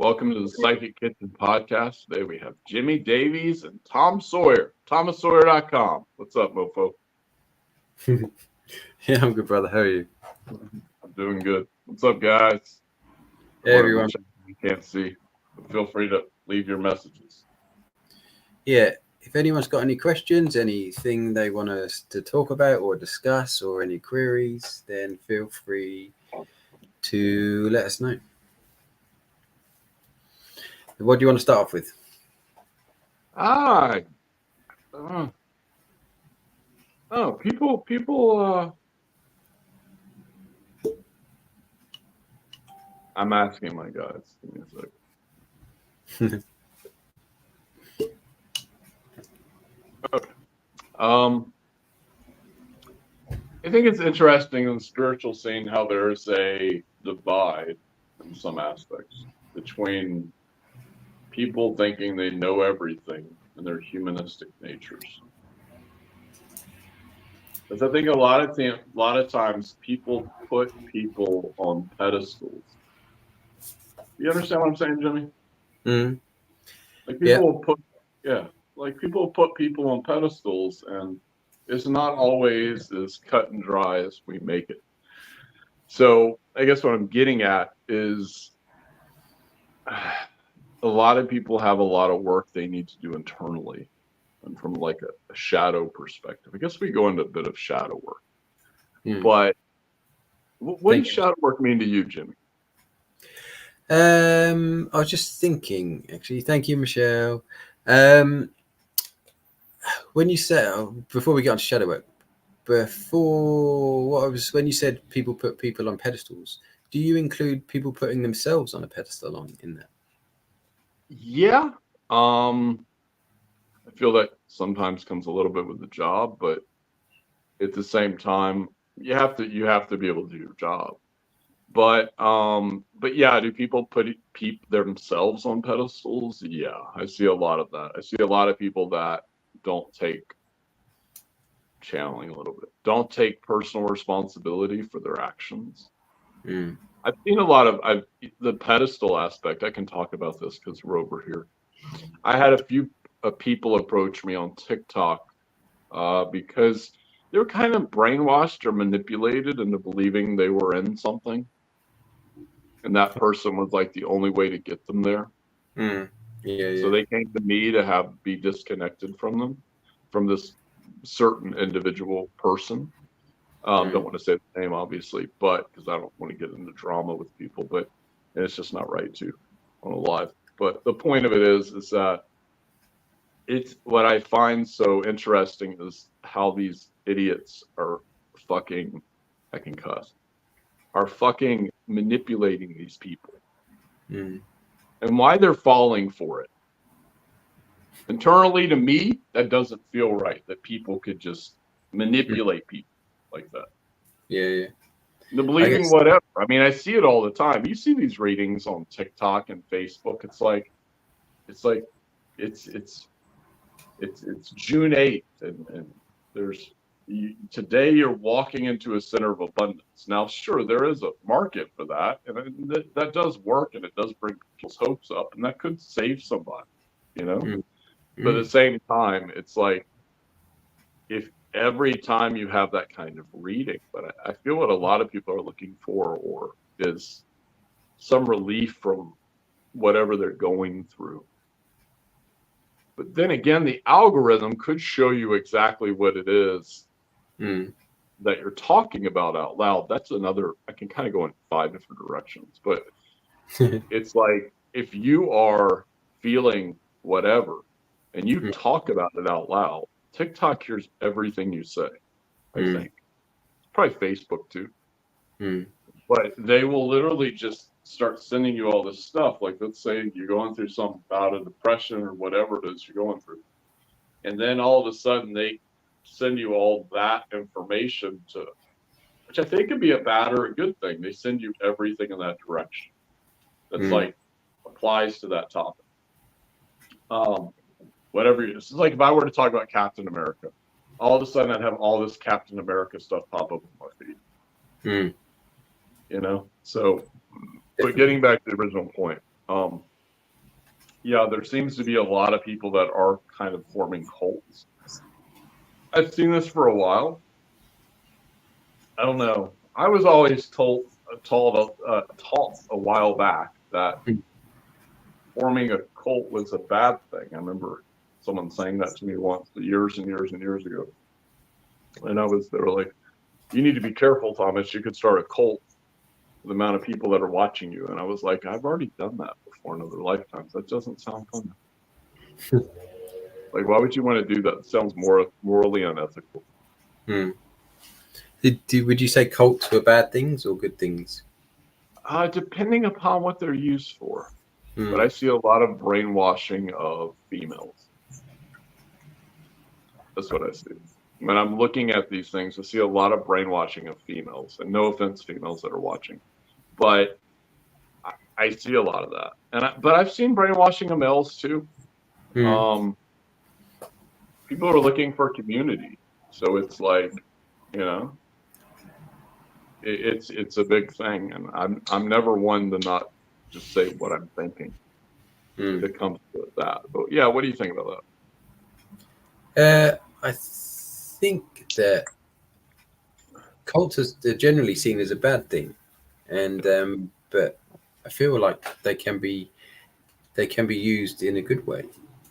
Welcome to the Psychic Kitchen podcast. Today we have Jimmy Davies and Tom Sawyer, ThomasSawyer.com. What's up, mofo? Yeah, I'm good, brother. How are you? I'm doing good. What's up, guys? Hey, everyone. You can't see, but feel free to leave your messages. Yeah, if anyone's got any questions, anything they want us to talk about or discuss, or any queries, then feel free to let us know. What do you want to start off with? People. I'm asking my guys. Give me a second. Okay. I think it's interesting in the spiritual scene how there's a divide in some aspects between people thinking they know everything and their humanistic natures. Because I think a lot of times people put people on pedestals. You understand what I'm saying, Jimmy? Mm. Like people will put people on pedestals, and it's not always as cut and dry as we make it. So I guess what I'm getting at is a lot of people have a lot of work they need to do internally, and from like a shadow perspective. I guess we go into a bit of shadow work. But what does shadow work mean to you, Jimmy? I was just thinking, actually. Thank you, Michelle. When you said, before we get on to shadow work, when you said people put people on pedestals, do you include people putting themselves on a pedestal in that? Yeah. I feel that sometimes comes a little bit with the job, but at the same time, you have to be able to do your job. But yeah, do people put themselves on pedestals? Yeah, I see a lot of that. I see a lot of people that don't take channeling a little bit, don't take personal responsibility for their actions. I've seen a lot of the pedestal aspect. I can talk about this because we're over here. I had a few people approach me on TikTok because they were kind of brainwashed or manipulated into believing they were in something. And that person was like the only way to get them there. So they came to me to be disconnected from them, from this certain individual person. Don't want to say the name, obviously, but because I don't want to get into drama with people, but it's just not right to on a live. But the point of it is that it's what I find so interesting is how these idiots are fucking, I can cuss, are fucking manipulating these people. And why they're falling for it. Internally, to me, that doesn't feel right, that people could just manipulate people like that. Yeah. The believing whatever. I mean, I see it all the time. You see these ratings on TikTok and Facebook. It's June 8th, and today you're walking into a center of abundance. Now, sure, there is a market for that, and that does work, and it does bring people's hopes up, and that could save somebody, you know? But at the same time, it's like, if every time you have that kind of reading, but I feel what a lot of people are looking for is some relief from whatever they're going through. But then again, the algorithm could show you exactly what it is that you're talking about out loud. That's another, I can kind of go in 5 different directions, but it's like, if you are feeling whatever and you talk about it out loud, TikTok hears everything you say, I think. Probably Facebook too. But they will literally just start sending you all this stuff. Like, let's say you're going through some bout of depression or whatever it is you're going through. And then all of a sudden they send you all that information which I think could be a bad or a good thing. They send you everything in that direction. That's like applies to that topic. Whatever it is. It's like if I were to talk about Captain America, all of a sudden I'd have all this Captain America stuff pop up on my feed. You know? So, but getting back to the original point, yeah, there seems to be a lot of people that are kind of forming cults. I've seen this for a while. I don't know. I was always taught a while back that forming a cult was a bad thing. I remember someone saying that to me once, years and years and years ago. And they were like, you need to be careful, Thomas. You could start a cult with the amount of people that are watching you. And I was like, I've already done that before in other lifetimes. That doesn't sound fun. Like, why would you want to do that? It sounds morally unethical. Would you say cults were bad things or good things? Depending upon what they're used for. But I see a lot of brainwashing of females. That's what I see. When I'm looking at these things, I see a lot of brainwashing of females. And no offense, females that are watching. But I see a lot of that. But I've seen brainwashing of males too. People are looking for community. So it's like, you know, it's a big thing. And I'm never one to not just say what I'm thinking. It comes to that. But yeah, what do you think about that? I think that cults are generally seen as a bad thing, and but I feel like they can be used in a good way.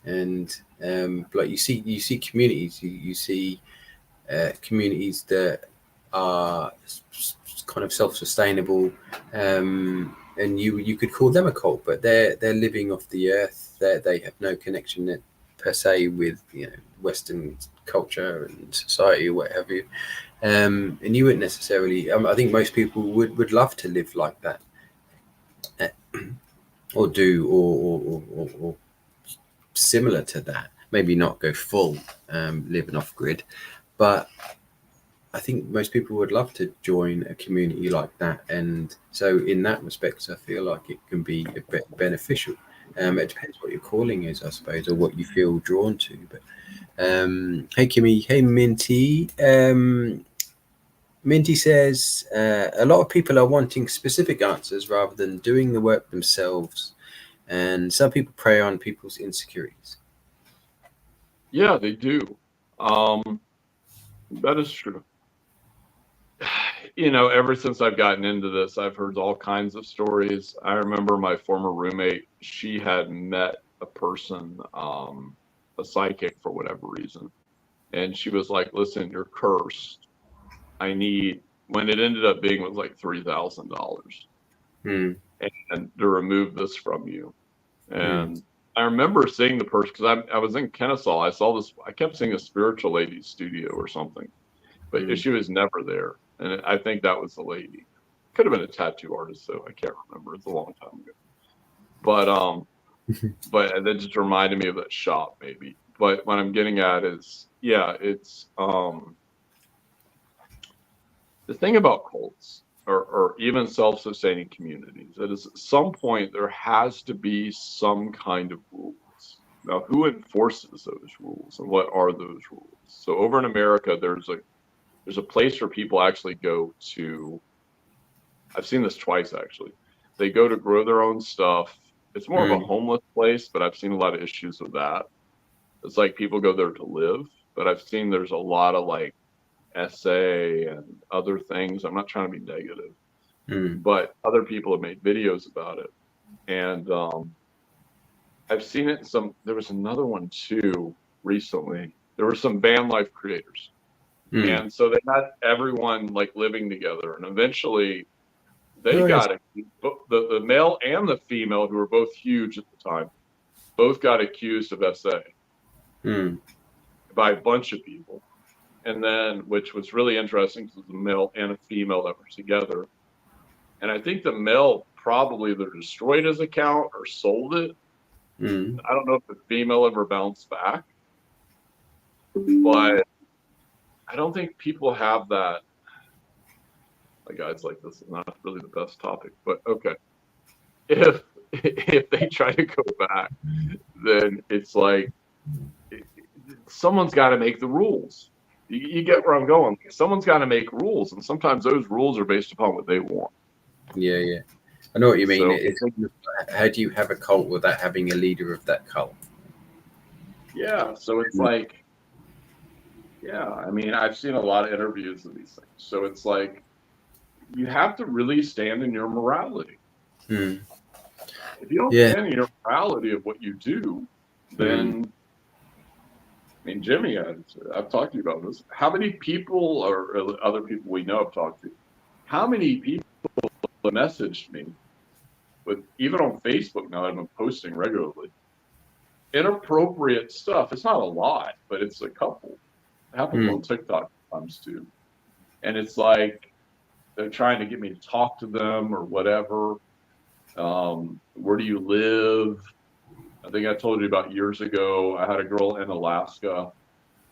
And like you see communities, you see communities that are kind of self-sustainable, and you could call them a cult, but they're living off the earth. They have no connection per se with Western culture and society or what have you, and you wouldn't necessarily. I think most people would love to live like that, or do or similar to that. Maybe not go full living off grid, but I think most people would love to join a community like that. And so in that respect, I feel like it can be a bit beneficial. It depends what your calling is, I suppose, or what you feel drawn to. But hey, Kimmy. Hey, Minty. Minty says a lot of people are wanting specific answers rather than doing the work themselves. And some people prey on people's insecurities. Yeah, they do. That is true. Ever since I've gotten into this, I've heard all kinds of stories. I remember my former roommate, she had met a person, a psychic for whatever reason. And she was like, listen, you're cursed. When it ended up being, it was like $3,000 and to remove this from you. And I remember seeing the person, because I was in Kennesaw. I saw this, I kept seeing a spiritual lady's studio or something, but she was never there. And I think that was the lady. Could have been a tattoo artist, though. I can't remember. It's a long time ago. But that just reminded me of that shop, maybe. But what I'm getting at is, yeah, it's the thing about cults or even self-sustaining communities. That is, at some point there has to be some kind of rules. Now, who enforces those rules, and what are those rules? So over in America, there's a place where people actually go to. I've seen this twice, actually. They go to grow their own stuff. It's more of a homeless place, but I've seen a lot of issues with that. It's like people go there to live, but I've seen there's a lot of like SA and other things. I'm not trying to be negative, but other people have made videos about it. And I've seen it in there was another one too recently. There were some van life creators. And so they had everyone like living together, and eventually they got the male and the female, who were both huge at the time, both got accused of SA by a bunch of people. And then, which was really interesting, because the male and a female that were together. And I think the male probably either destroyed his account or sold it. I don't know if the female ever bounced back, but I don't think people have that. My guy's like, this is not really the best topic, but okay. If they try to go back, then it's like someone's got to make the rules. You get where I'm going. Someone's got to make rules, and sometimes those rules are based upon what they want. Yeah. I know what you mean. So It's, how do you have a cult without having a leader of that cult? yeah, so it's like, yeah, I mean, I've seen a lot of interviews of these things. So it's like you have to really stand in your morality. Hmm. If you don't Yeah. stand in your morality of what you do, then I mean, Jimmy, I've talked to you about this. How many people or other people we know have talked to? How many people have messaged me, but even on Facebook now, I've been posting regularly inappropriate stuff. It's not a lot, but it's a couple. It happens on TikTok sometimes too. And it's like they're trying to get me to talk to them or whatever. Where do you live? I think I told you about years ago. I had a girl in Alaska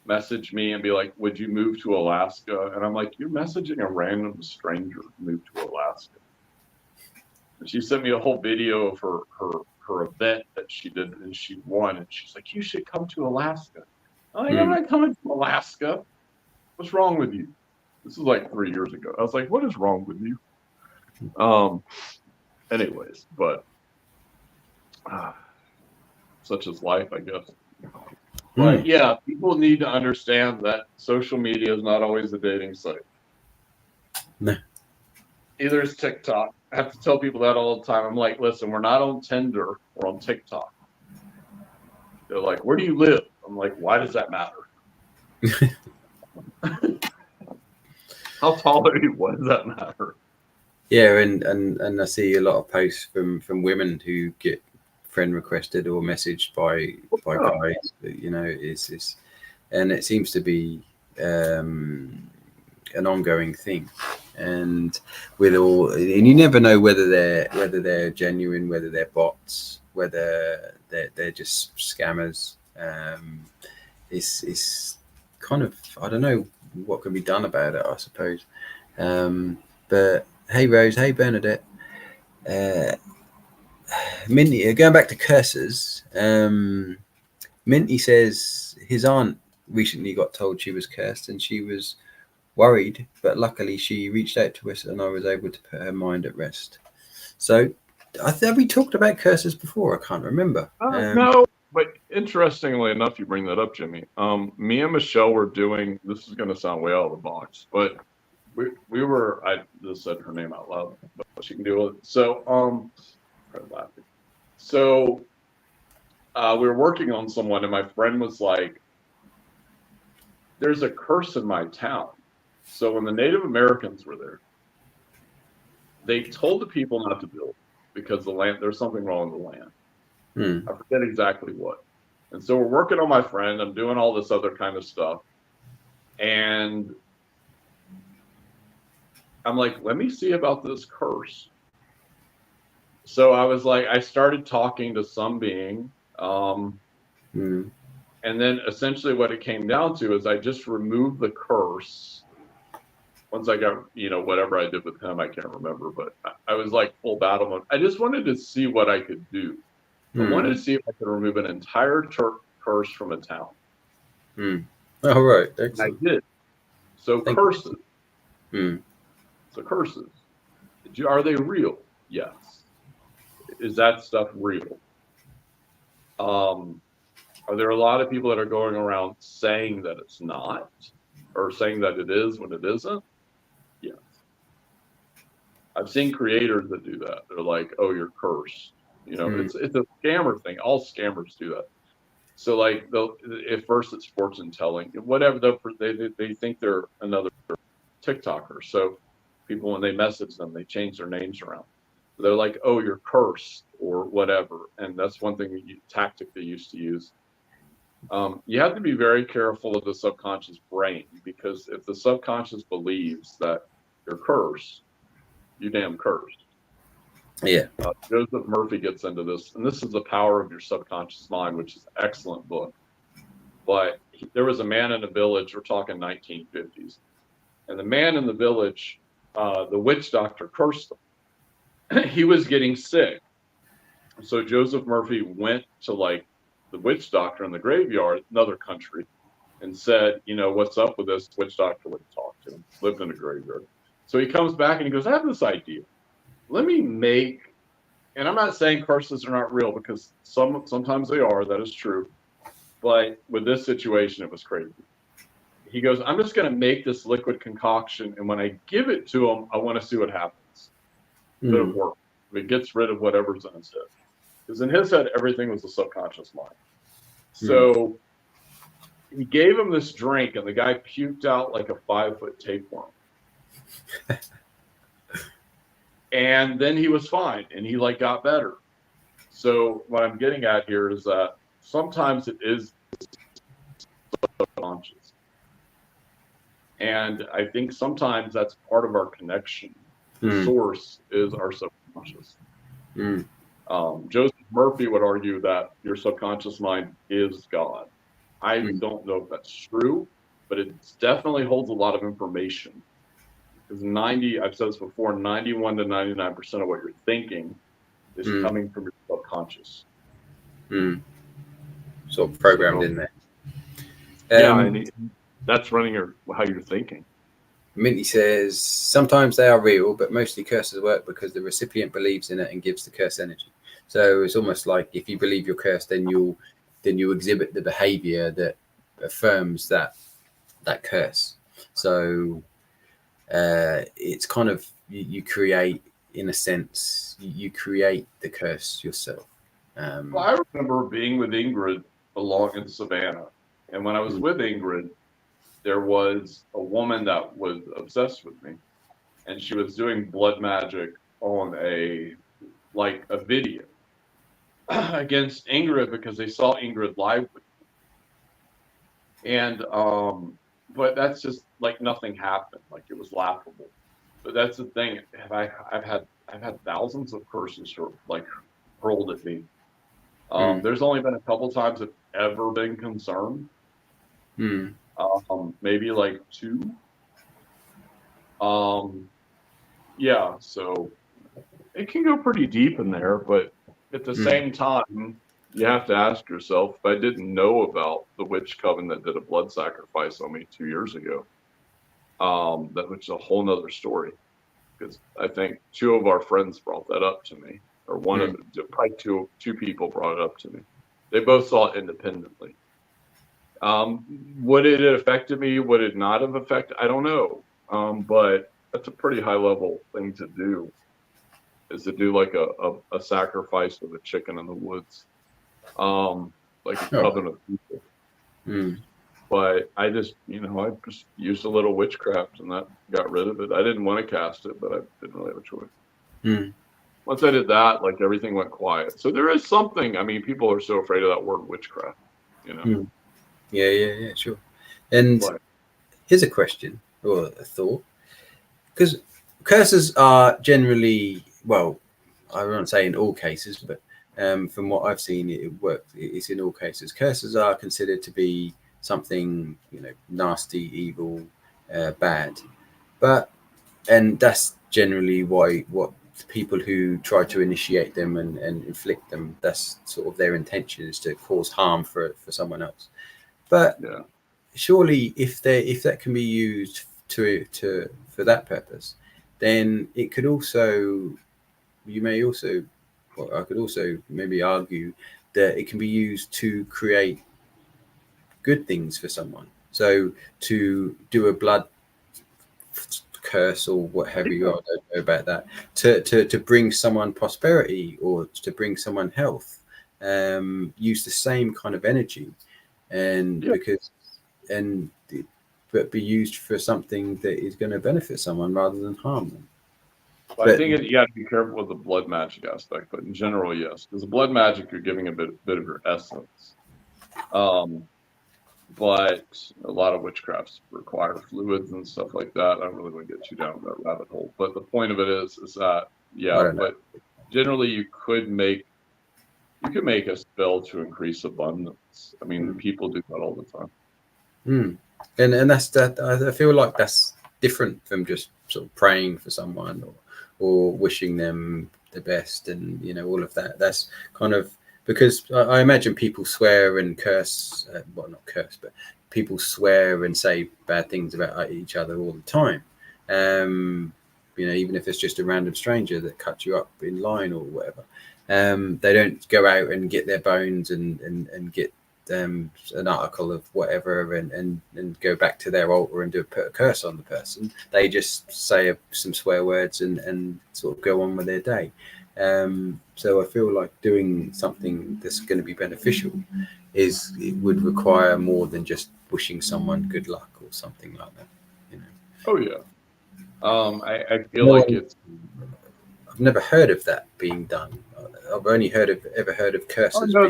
message me and be like, "Would you move to Alaska?" And I'm like, "You're messaging a random stranger to move to Alaska." And she sent me a whole video of her event that she did and she won. And she's like, "You should come to Alaska." I'm like, "I'm not coming to Alaska. What's wrong with you?" This is like 3 years ago. I was like, "What is wrong with you?" Anyways, but such is life, I guess. But yeah, people need to understand that social media is not always a dating site. No. Either is TikTok. I have to tell people that all the time. I'm like, listen, we're not on Tinder, we're on TikTok. They're like, where do you live? I'm like, why does that matter? How tall are you? Why does that matter? Yeah, and I see a lot of posts from women who get friend requested or messaged by guys. You know, it's and it seems to be an ongoing thing. And with all, and you never know whether they're genuine, whether they're bots, whether they're just scammers. It's kind of, I don't know what can be done about it, I suppose. But hey Rose, hey Bernadette. Minty, going back to curses, Minty says his aunt recently got told she was cursed and she was worried, but luckily she reached out to us and I was able to put her mind at rest. So have we talked about curses before? I can't remember. No, but interestingly enough, you bring that up, Jimmy. Me and Michelle were doing, this is going to sound way out of the box, but we were, I just said her name out loud, but she can deal with it. So, laughing. So, we were working on someone and my friend was like, there's a curse in my town. So when the Native Americans were there, they told the people not to build because the land, there's something wrong with the land. I forget exactly what. And so we're working on my friend. I'm doing all this other kind of stuff. And I'm like, let me see about this curse. So I was like, I started talking to some being. And then essentially what it came down to is I just removed the curse. Once I got, whatever I did with him, I can't remember, but I was like full battle mode. I just wanted to see what I could do. I wanted to see if I could remove an entire curse from a town. All right. I did. So curses. So curses. Are they real? Yes. Is that stuff real? Are there a lot of people that are going around saying that it's not, or saying that it is when it isn't? Yes. I've seen creators that do that. They're like, "Oh, you're cursed." It's a scammer thing. All scammers do that. So like, at first it's fortune telling, whatever. They think they're another TikToker. So people, when they message them, they change their names around. They're like, "Oh, you're cursed," or whatever. And that's one thing tactic they used to use. You have to be very careful of the subconscious brain, because if the subconscious believes that you're cursed, you damn cursed. Yeah. Joseph Murphy gets into this, and this is The Power of Your Subconscious Mind, which is an excellent book. But there was a man in a village, we're talking 1950s, and the man in the village, the witch doctor cursed him. He was getting sick. So Joseph Murphy went to like the witch doctor in the graveyard, another country, and said, "What's up with this?" Witch doctor wouldn't talk to him, lived in a graveyard. So he comes back and he goes, "I have this idea. Let me make and I'm not saying curses are not real, because sometimes they are. That is true. But with this situation, it was crazy. He goes, I'm just going to make this liquid concoction, and when I give it to him, I want to see what happens. If it works, if it gets rid of whatever's in his head. Because in his head, everything was the subconscious mind. So he gave him this drink, and the guy puked out like a 5-foot tapeworm. And then he was fine, and he like got better. So what I'm getting at here is that sometimes it is subconscious. And I think sometimes that's part of our connection. The source is our subconscious. Joseph Murphy would argue that your subconscious mind is God. I don't know if that's true, but it definitely holds a lot of information. Because I've said this before, 91 to 99% of what you're thinking is coming from your subconscious. Sort of programmed in there. And that's running how you're thinking. Minty says, sometimes they are real, but mostly curses work because the recipient believes in it and gives the curse energy. So it's almost like if you believe you're cursed, then you'll exhibit the behavior that affirms that curse. So it's kind of you create, in a sense, you create the curse yourself. Well, I remember being with Ingrid along in Savannah, and when I was with Ingrid, there was a woman that was obsessed with me, and she was doing blood magic on a video against Ingrid, because they saw Ingrid live with me. And but that's just like nothing happened, like it was laughable. But that's the thing. I've had thousands of curses like hurled at me. There's only been a couple times I've ever been concerned. Maybe like 2. Yeah, so it can go pretty deep in there, but at the same time, you have to ask yourself, if I didn't know about the witch coven that did a blood sacrifice on me 2 years ago, that was a whole nother story. Because I think 2 of our friends brought that up to me, or one of them, probably two people brought it up to me. They both saw it independently. Would it have affected me? Would it not have affected? I don't know. But that's a pretty high level thing to do, is to do like a sacrifice with a chicken in the woods, like a coven of people. But I just used a little witchcraft, and that got rid of it. I didn't want to cast it, but I didn't really have a choice. Once I did that, like everything went quiet. So there is something. I mean, people are so afraid of that word witchcraft, Yeah, sure. And here's a question or a thought, because curses are generally, well, I won't say in all cases, but from what I've seen, it works. It's in all cases. Curses are considered to be something, nasty, evil, bad, and that's generally what people who try to initiate them and inflict them, that's sort of their intention, is to cause harm for someone else. But surely if that can be used for that purpose, then it could also, I could also maybe argue that it can be used to create good things for someone. So to do a blood curse or whatever you are, I don't know about that, to bring someone prosperity or to bring someone health, use the same kind of energy, and but be used for something that is going to benefit someone rather than harm them. I think you got to be careful with the blood magic aspect, but in general, yes, because the blood magic, you're giving a bit of your essence. But a lot of witchcrafts require fluids and stuff like that. I don't really want to get too down that rabbit hole. But the point of it is that, but generally you could make a spell to increase abundance. I mean, people do that all the time. And that's that. I feel like that's different from just sort of praying for someone or wishing them the best, and all of that. That's kind of, because I imagine people swear and curse, well, not curse, but people swear and say bad things about each other all the time. even if it's just a random stranger that cuts you up in line or whatever. They don't go out and get their bones and get an article of whatever and go back to their altar and put a curse on the person. They just say some swear words and sort of go on with their day. So I feel like doing something that's going to be beneficial it would require more than just wishing someone good luck or something like that. Oh yeah. I feel like it's. I've never heard of that being done. I've only ever heard of curses. Oh,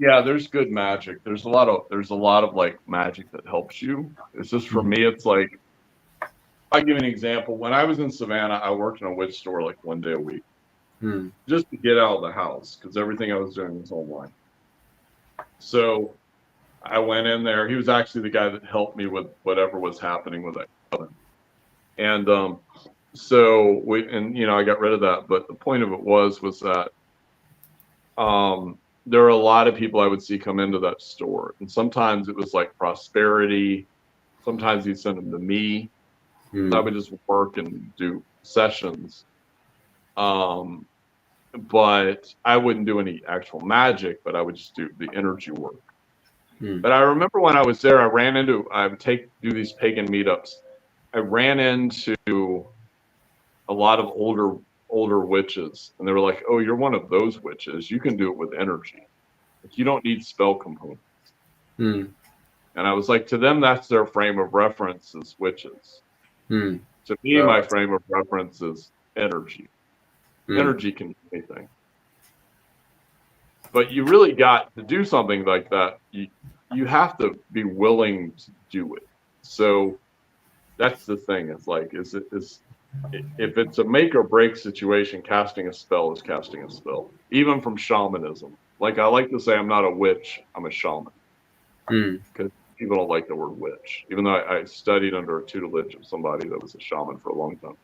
no, there's good magic. There's a lot of like magic that helps you. It's just for me, it's like, I'll give you an example. When I was in Savannah, I worked in a witch store like 1 day a week, just to get out of the house because everything I was doing was online. So I went in there. He was actually the guy that helped me with whatever was happening with that coven. And so I got rid of that. But the point of it was that there were a lot of people I would see come into that store, and sometimes it was like prosperity. Sometimes he'd send them to me. I would just work and do sessions. But I wouldn't do any actual magic, but I would just do the energy work. But I remember when I was there, I would do these pagan meetups. I ran into a lot of older witches, and they were like, "Oh, you're one of those witches. You can do it with energy. Like, you don't need spell components." And I was like, to them, that's their frame of reference is witches. To me, my frame of reference is energy. Energy can do anything. But you really got to do something like that. You have to be willing to do it. So that's the thing. It's like, if it's a make or break situation, casting a spell is casting a spell, even from shamanism. Like I like to say, I'm not a witch, I'm a shaman. Because people don't like the word witch, even though I studied under a tutelage of somebody that was a shaman for a long time.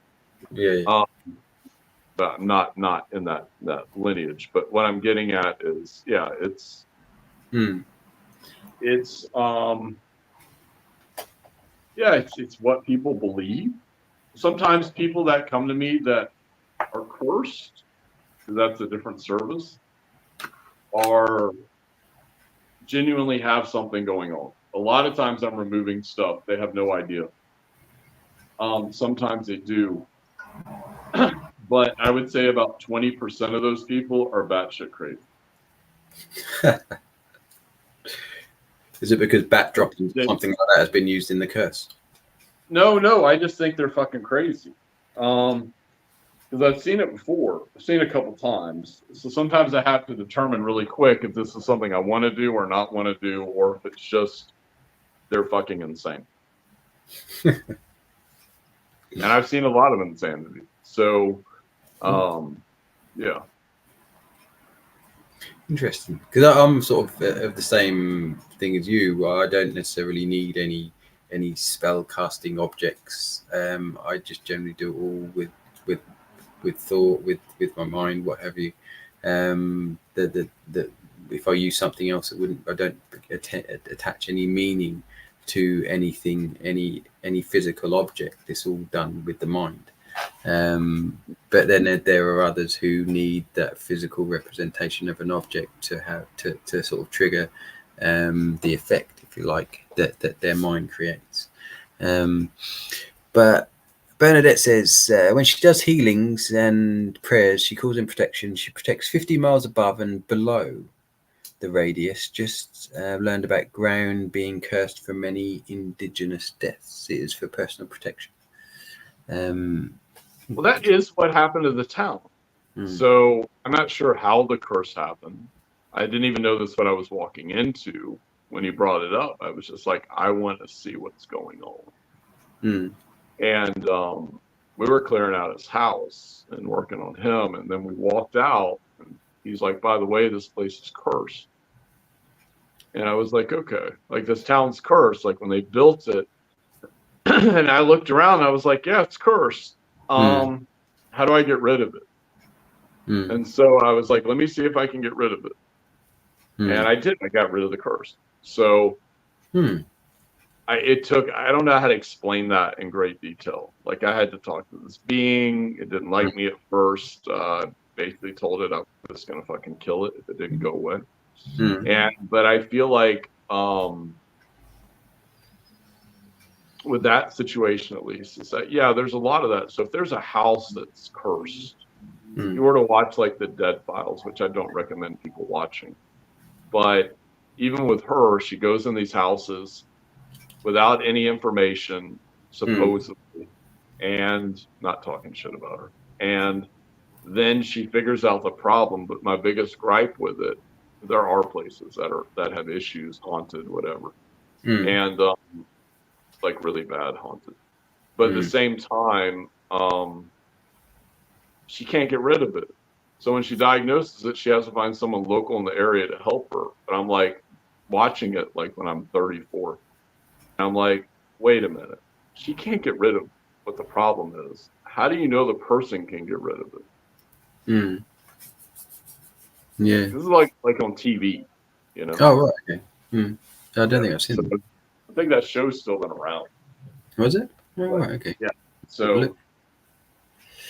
But I'm not in that lineage. But what I'm getting at is, it's what people believe. Sometimes people that come to me that are cursed, because that's a different service, are genuinely have something going on. A lot of times I'm removing stuff. They have no idea. Sometimes they do. But I would say about 20% of those people are batshit crazy. Is it because bat dropping something like that has been used in the curse? No. I just think they're fucking crazy. Because I've seen it before. I've seen it a couple times. So sometimes I have to determine really quick if this is something I want to do or not want to do, or if it's just they're fucking insane. And I've seen a lot of insanity. So, yeah. Interesting. Because I'm sort of the same thing as you. I don't necessarily need any spell casting objects. I just generally do it all with thought, with my mind, what have you. If I use something else, I don't attach any meaning to anything, any physical object. It's all done with the mind. But then there are others who need that physical representation of an object to have to sort of trigger the effect, if you like, that their mind creates. But Bernadette says when she does healings and prayers, she calls in protection. She protects 50 miles above and below the radius. Just learned about ground being cursed for many indigenous deaths. It is for personal protection. Well, that is what happened to the town. So I'm not sure how the curse happened. I didn't even know this when I was walking into when he brought it up. I was just like, I want to see what's going on. And we were clearing out his house and working on him. And then we walked out and he's like, by the way, this place is cursed. And I was like, okay, like this town's cursed. Like when they built it, and I looked around and I was like, yeah, it's cursed. How do I get rid of it? And so I was like, let me see if I can get rid of it. And I did. I got rid of the curse. So I don't know how to explain that in great detail. Like I had to talk to this being. It didn't like me at first. Basically told it I was just gonna fucking kill it if it didn't go away. But I feel like with that situation at least is that there's a lot of that. So if there's a house that's cursed, if you were to watch like the Dead Files, which I don't recommend people watching, but even with her, she goes in these houses without any information, supposedly, and not talking shit about her. And then she figures out the problem. But my biggest gripe with it, there are places that have issues, haunted, whatever, and like really bad haunted. But at the same time, she can't get rid of it. So when she diagnoses it, she has to find someone local in the area to help her. But I'm like watching it like when I'm 34. And I'm like, wait a minute. She can't get rid of what the problem is. How do you know the person can get rid of it? Yeah. This is like on TV, you know? Oh, right. Okay. I don't think I've seen it. I think that show's still been around. Was it? Oh, right. Okay. Yeah. So,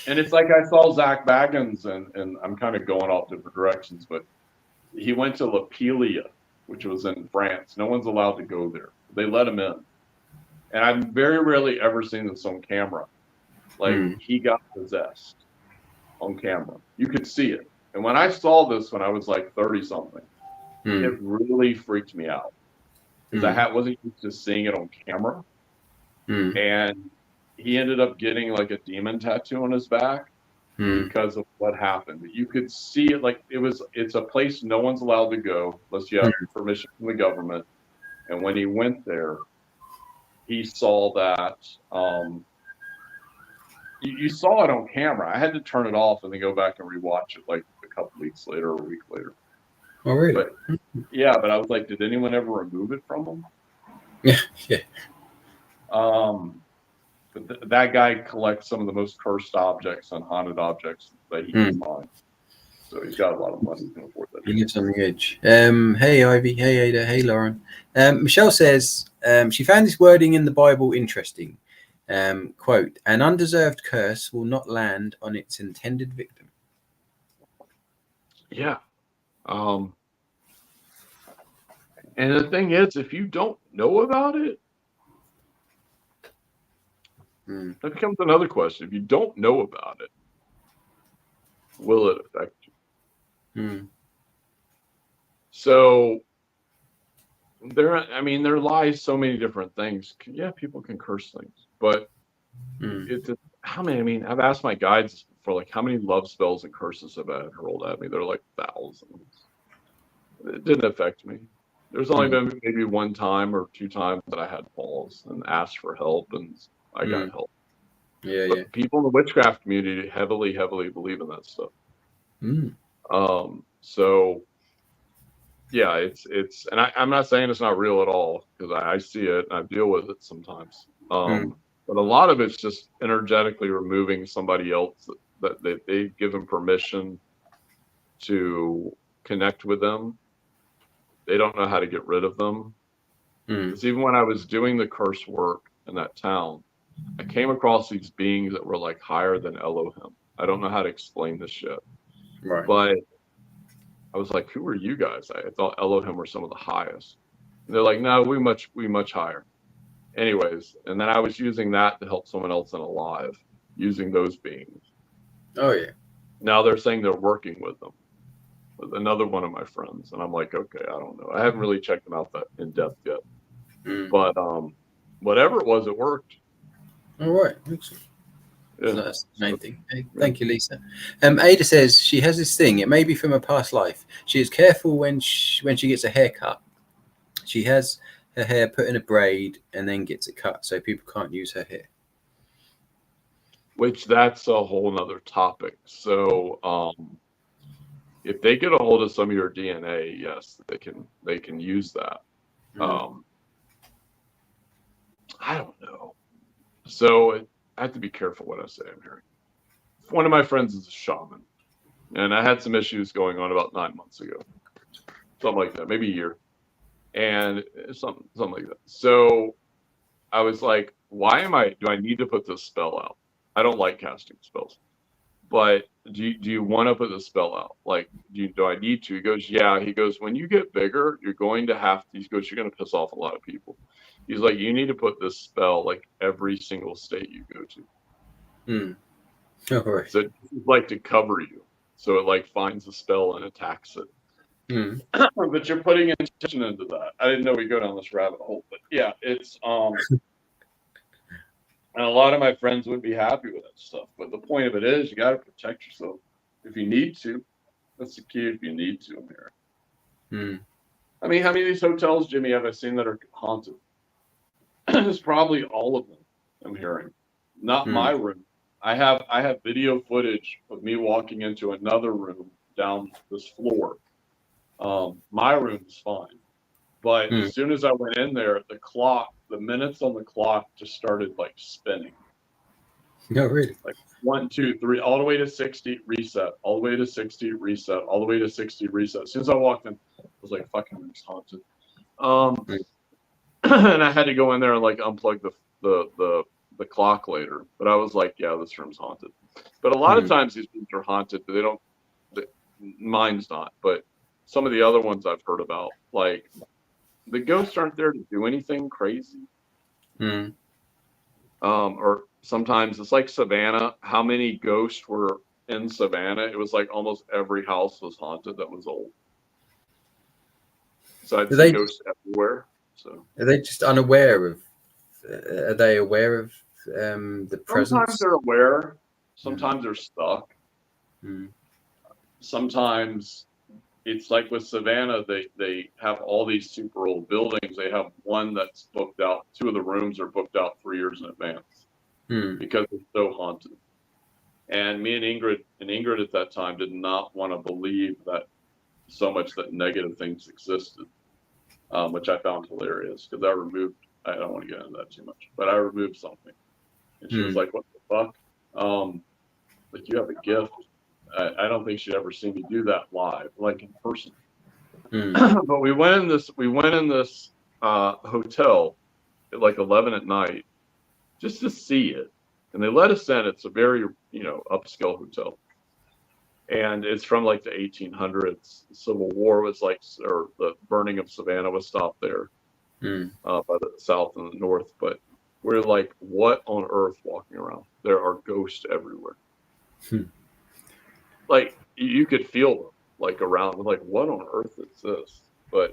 and it's like I saw Zach Baggins, and I'm kind of going off different directions, but he went to La Pilia, which was in France. No one's allowed to go there. They let him in. And I've very rarely ever seen this on camera. Like, he got possessed on camera. You could see it. And when I saw this when I was like 30-something, it really freaked me out. Because I wasn't used to seeing it on camera. And he ended up getting like a demon tattoo on his back because of what happened. But you could see it like it's a place no one's allowed to go unless you have permission from the government. And when he went there, he saw that you saw it on camera. I had to turn it off and then go back and rewatch it like a couple weeks later or a week later. Oh, really? But, but I was like, did anyone ever remove it from him? Yeah. But that guy collects some of the most cursed objects and haunted objects that he can find. So he's got a lot of money. He can afford that. He lives on the edge. Hey, Ivy. Hey, Ada. Hey, Lauren. Michelle says she found this wording in the Bible interesting. Quote, an undeserved curse will not land on its intended victim. Yeah. And the thing is, if you don't know about it, that becomes another question. If you don't know about it, will it affect you? So there lies so many different things. Yeah, people can curse things, but it's how many? I mean, I've asked my guides for like how many love spells and curses have I had hurled at me. They're like thousands. It didn't affect me. There's only been maybe one time or two times that I had falls and asked for help, and I got help. But people in the witchcraft community heavily believe in that stuff. So yeah, it's and I'm not saying it's not real at all, because I see it and I deal with it sometimes. But a lot of it's just energetically removing somebody else that they've given permission to connect with them. They don't know how to get rid of them. Because even when I was doing the curse work in that town, I came across these beings that were like higher than Elohim. I don't know how to explain this shit. Right. But I was like, who are you guys? I thought Elohim were some of the highest. And they're like, no, we much higher. Anyways, and then I was using that to help someone else in Alive, using those beings. Oh, yeah. Now they're saying they're working with them, with another one of my friends. And I'm like, okay, I don't know. I haven't really checked them out that in depth yet. But whatever it was, it worked. All right. Excellent. Yeah. So that's the main thing. Hey, thank you, Lisa. Ada says she has this thing. It may be from a past life. She is careful when she gets a haircut. She has her hair put in a braid and then gets it cut, so people can't use her hair. Which that's a whole nother topic. So if they get a hold of some of your DNA, yes, they can use that. I don't know. So I have to be careful what I say. I'm hearing. One of my friends is a shaman, and I had some issues going on about 9 months ago, something like that, maybe a year, and something like that. So I was like, do I need to put this spell out? I don't like casting spells, but do you want to put the spell out? Like, do I need to? He goes, yeah. He goes, when you get bigger, you're going to have to, he goes, you're going to piss off a lot of people. He's like, you need to put this spell like every single state you go to. All right. So it's like to cover you. So it like finds the spell and attacks it. But you're putting intention into that. I didn't know we'd go down this rabbit hole, but yeah, it's and a lot of my friends wouldn't be happy with that stuff. But the point of it is you gotta protect yourself if you need to. That's the key. If you need to, I'm here. I mean, how many of these hotels, Jimmy, have I seen that are haunted? It's probably all of them, I'm hearing. Not my room. I have video footage of me walking into another room down this floor. My room's fine, but as soon as I went in there, the minutes on the clock just started like spinning. No, really? Like 1, 2, 3, all the way to 60, reset, all the way to 60, reset, all the way to 60, reset. As soon as I walked in, I was like, fucking room's haunted. And I had to go in there and like unplug the clock later. But I was like, yeah, this room's haunted. But a lot of times these rooms are haunted, but mine's not. But some of the other ones I've heard about, like the ghosts aren't there to do anything crazy. Or sometimes it's like Savannah. How many ghosts were in Savannah? It was like almost every house was haunted that was old. So I'd see ghosts everywhere. So are they just unaware of? Are they aware of the presence? Sometimes they're aware. Sometimes they're stuck. Sometimes it's like with Savannah, they have all these super old buildings. They have one that's booked out. 2 of the rooms are booked out 3 years in advance because it's so haunted. And me and Ingrid at that time did not want to believe that so much that negative things existed, which I found hilarious because I don't want to get into that too much, but I removed something. And she was like, what the fuck? Like, you have a gift. I don't think she'd ever seen me do that live, like in person. But we went in this hotel at like 11 at night just to see it. And they let us in. It's a very, upscale hotel. And it's from like the 1800s. The Civil War was like, or the burning of Savannah was stopped there by the South and the North. But we're like, what on earth walking around? There are ghosts everywhere. Like you could feel them like around, like what on earth is this? But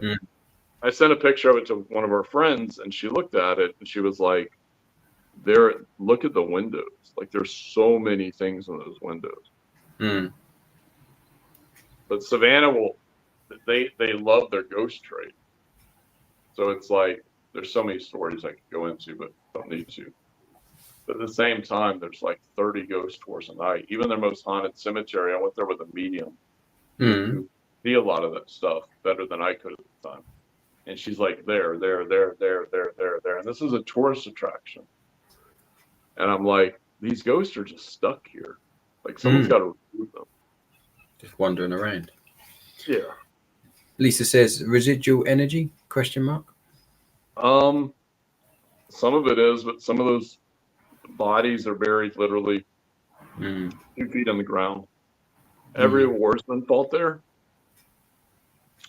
I sent a picture of it to one of our friends and she looked at it and she was like, look at the windows. Like there's so many things in those windows. But Savannah they love their ghost trade. So it's like, there's so many stories I could go into, but don't need to. But at the same time, there's like 30 ghost tours a night. Even their most haunted cemetery, I went there with a medium who see a lot of that stuff better than I could at the time. And she's like, there. And this is a tourist attraction. And I'm like, these ghosts are just stuck here. Like someone's got to remove them. Just wandering around. Yeah. Lisa says, residual energy? ? Some of it is, but some of those bodies are buried literally 2 feet in the ground. Every warsman fought there.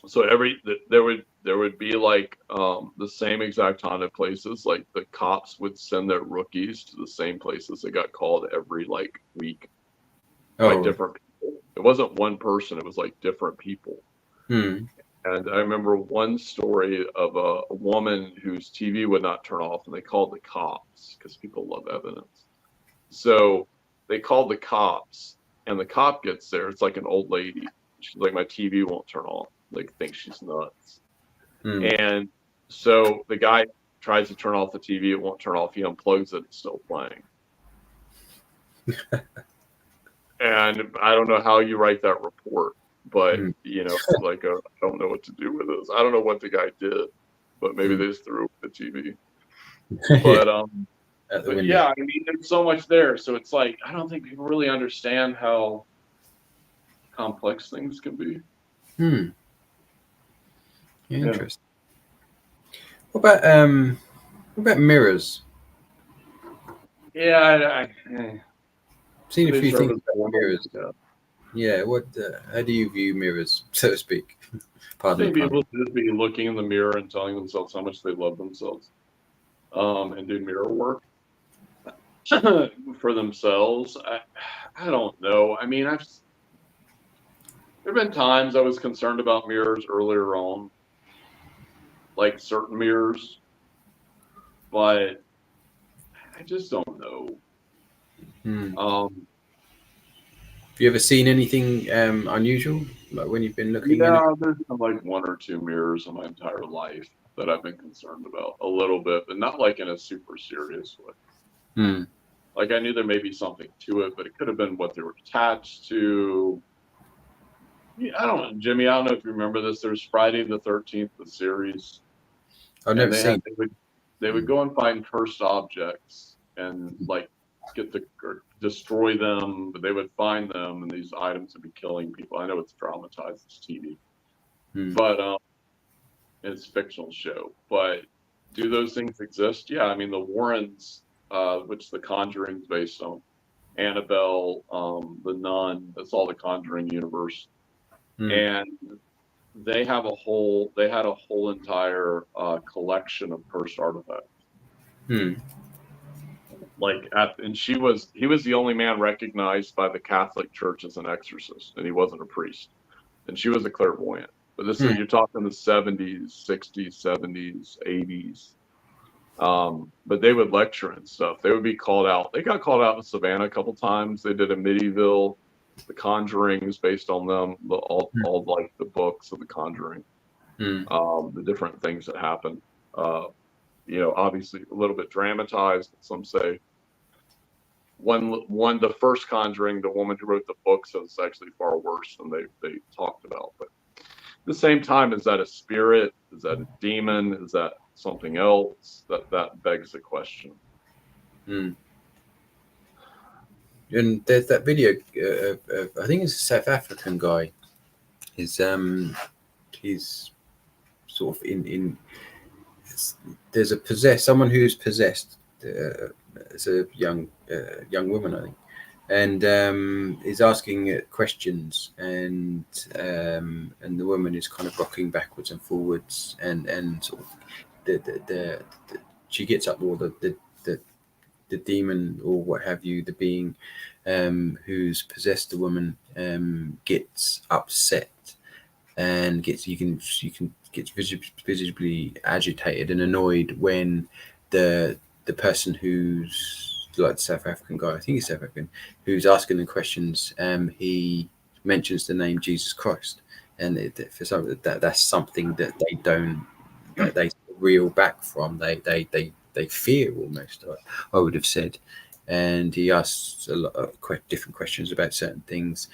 So there would be like the same exact haunted places. Like the cops would send their rookies to the same places. They got called every like week by different people. It wasn't one person. It was like different people. And I remember one story of a woman whose TV would not turn off, and they called the cops because people love evidence. So they called the cops, and the cop gets there. It's like an old lady. She's like, my TV won't turn off. Like, thinks she's nuts. And so the guy tries to turn off the TV. It won't turn off. He unplugs it. It's still playing. And I don't know how you write that report. But, like, I don't know what to do with this. I don't know what the guy did, but maybe they just threw the TV. But yeah, I mean, there's so much there. So it's like, I don't think people really understand how complex things can be. Interesting. What about mirrors? Yeah, Seen a they few serve things as about mirrors. yeah. Yeah, what? How do you view mirrors, so to speak? I Pardon the think pun. people should be looking in the mirror and telling themselves how much they love themselves, and do mirror work for themselves. I don't know. I mean, there've been times I was concerned about mirrors earlier on, like certain mirrors, but I just don't know. Hmm. Um, Have you ever seen anything unusual, like when you've been looking in it? yeah, there's been like one or two mirrors in my entire life that I've been concerned about a little bit, but not like in a super serious way. Hmm. Like I knew there may be something to it, but it could have been what they were attached to. Yeah, I don't know, Jimmy. I don't know if you remember this. There's Friday the 13th, the series, I've and never seen. they would go and find cursed objects and like get the or destroy them, but they would find them, and these items would be killing people. I know it's dramatized, it's TV, Hmm. but it's a fictional show. But do those things exist? Yeah, I mean the Warrens, which The Conjuring's based on, Annabelle, the Nun. That's all the Conjuring universe, Hmm. and they had a whole entire collection of cursed artifacts. Hmm. And he was the only man recognized by the Catholic Church as an exorcist, and he wasn't a priest, and she was a clairvoyant. But this Hmm. is you're talking the 70s, 60s, 70s, 80s. But they would lecture and stuff. They would be called out. They got called out in Savannah a couple times. They did a Middyville. The Conjuring is based on them. All like the books of the Conjuring. Hmm. The different things that happen. Uh, obviously a little bit dramatized. Some say the first Conjuring, the woman who wrote the book says it's actually far worse than they talked about. But at the same time, is that a spirit? Is that a demon? Is that something else? That begs the question. Hmm. And there's that video of I think it's a South African guy. He's sort of in there's someone who's possessed. It's a young woman, I think, and is asking questions, and the woman is kind of rocking backwards and forwards, and sort of the she gets up, or the demon or what have you, the being who's possessed the woman, gets upset and gets visibly agitated and annoyed when the person who's like the South African guy, I think he's South African, who's asking the questions, he mentions the name Jesus Christ, and for some that's something that they don't that they reel back from. They fear almost. I would have said. And he asks a lot of different questions about certain things.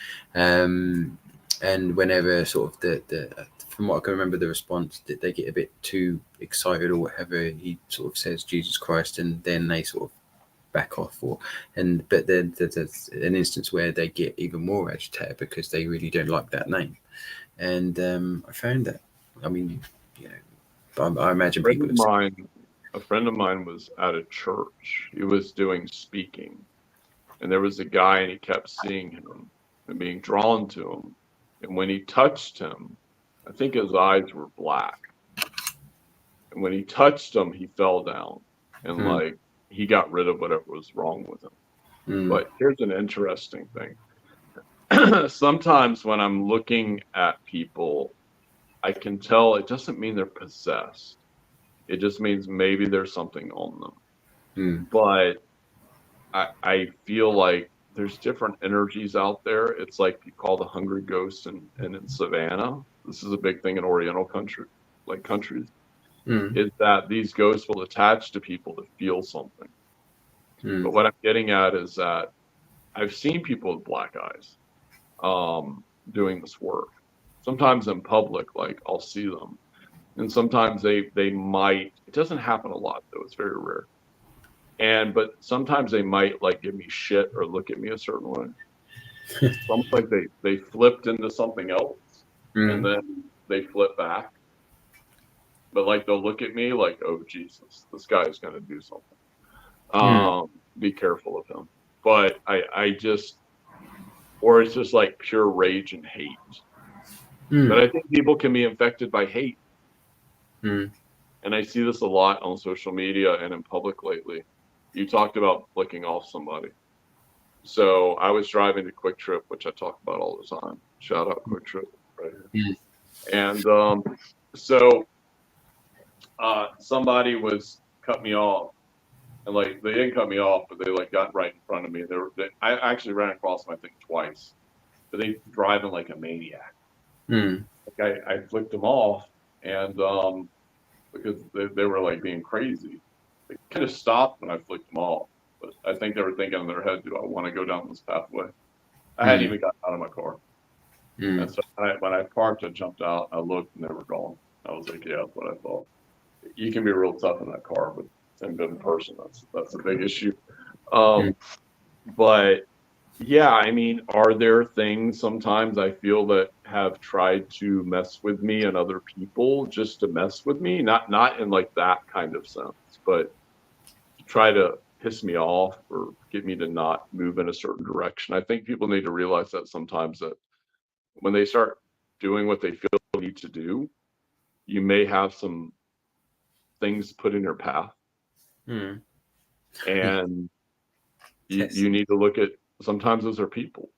And whenever sort of the from what I can remember, the response that they get a bit too excited or whatever, he sort of says Jesus Christ, and then they sort of back off. But then there's an instance where they get even more agitated because they really don't like that name. And I found that, I mean, you know, I imagine friend people of have said, mine, a friend of mine was at a church. He was doing speaking, and there was a guy, and he kept seeing him and being drawn to him. And when he touched him, I think his eyes were black. And when he touched him, he fell down, and hmm, like he got rid of whatever was wrong with him. hmm, But here's an interesting thing. Sometimes when I'm looking at people, I can tell it doesn't mean they're possessed. It just means maybe there's something on them. hmm, But I feel like there's different energies out there. It's like you call the hungry ghosts in Savannah. This is a big thing in Oriental countries, hmm, is that these ghosts will attach to people to feel something. hmm, But what I'm getting at is that I've seen people with black eyes doing this work. Sometimes in public, like I'll see them, and sometimes they might. It doesn't happen a lot though. It's very rare. But sometimes they might like give me shit or look at me a certain way. It's almost like they flipped into something else and hmm, then they flip back. But like they'll look at me like, oh Jesus, this guy is gonna do something. hmm, be careful of him. But I just, or it's just like pure rage and hate. But I think people can be infected by hate. Mm. And I see this a lot on social media and in public lately. You talked about flicking off somebody. So I was driving to Quick Trip, which I talk about all the time. Shout out Quick Trip right here. And so somebody was cut me off. And like they didn't cut me off, but they like got right in front of me. I actually ran across them, I think, twice. But they driving like a maniac. Like I flicked them off, and because they were like being crazy. They kind of stopped when I flicked them off. But I think they were thinking in their head, do I want to go down this pathway? I hadn't even gotten out of my car. And so when I parked, I jumped out, I looked, and they were gone. I was like, yeah, that's what I thought. You can be real tough in that car, but in person, that's a big issue. But yeah, I mean, are there things sometimes I feel that have tried to mess with me and other people just to mess with me? Not in like that kind of sense, but to try to piss me off or get me to not move in a certain direction. I think people need to realize that sometimes that when they start doing what they feel they need to do, you may have some things put in your path. And you need to look at, sometimes those are people.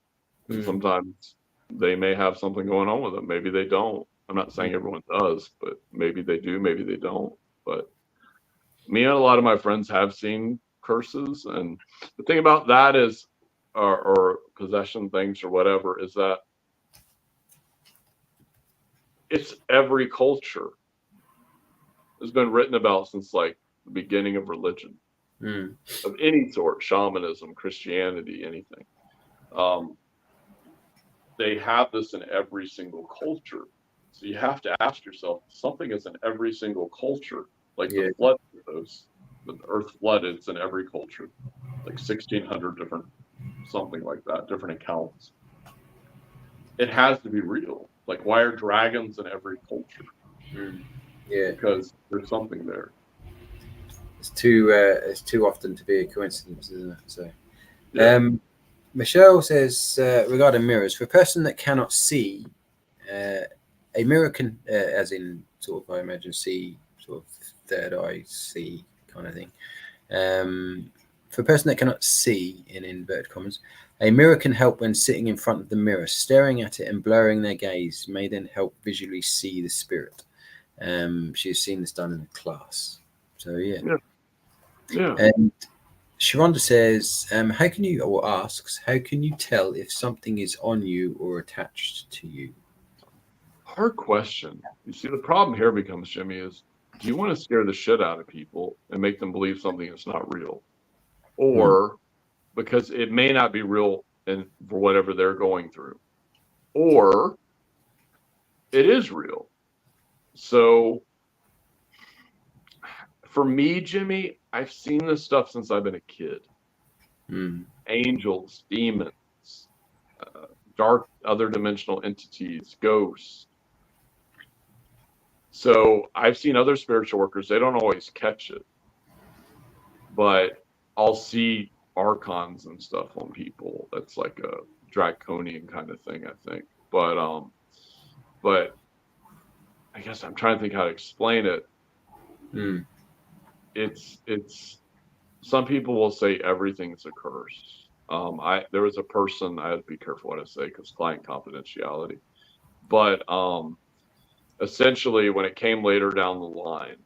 And sometimes they may have something going on with them. Maybe they don't. I'm not saying everyone does, but maybe they do, maybe they don't. But me and a lot of my friends have seen curses. And the thing about that is, or possession things or whatever, is that it's every culture. It's been written about since like the beginning of religion, of any sort, shamanism, Christianity, anything. They have this in every single culture. So you have to ask yourself, something is in every single culture. Like the flood, the earth flooded, it's in every culture. Like 1,600 different, something like that, different accounts. It has to be real. Like, why are dragons in every culture? Because there's something there. It's too often to be a coincidence, isn't it? So, Michelle says regarding mirrors, for a person that cannot see, a mirror can, as in sort of, I imagine, see, sort of third eye see kind of thing. For a person that cannot see, in inverted commas, a mirror can help when sitting in front of the mirror. Staring at it and blurring their gaze may then help visually see the spirit. She has seen this done in a class. So yeah. And Sharonda says, how can you, or asks, how can you tell if something is on you or attached to you? Hard question. You see, the problem here becomes, Jimmy, is do you want to scare the shit out of people and make them believe something that's not real? Or because it may not be real and for whatever they're going through, or it is real. So for me, Jimmy, I've seen this stuff since I've been a kid. Angels, demons, dark other dimensional entities, ghosts. So I've seen other spiritual workers, they don't always catch it, but I'll see archons and stuff on people. That's like a draconian kind of thing, I think. But I guess I'm trying to think how to explain it. It's some people will say everything's a curse. There was a person, I had to be careful what I say because client confidentiality. But essentially, when it came later down the line,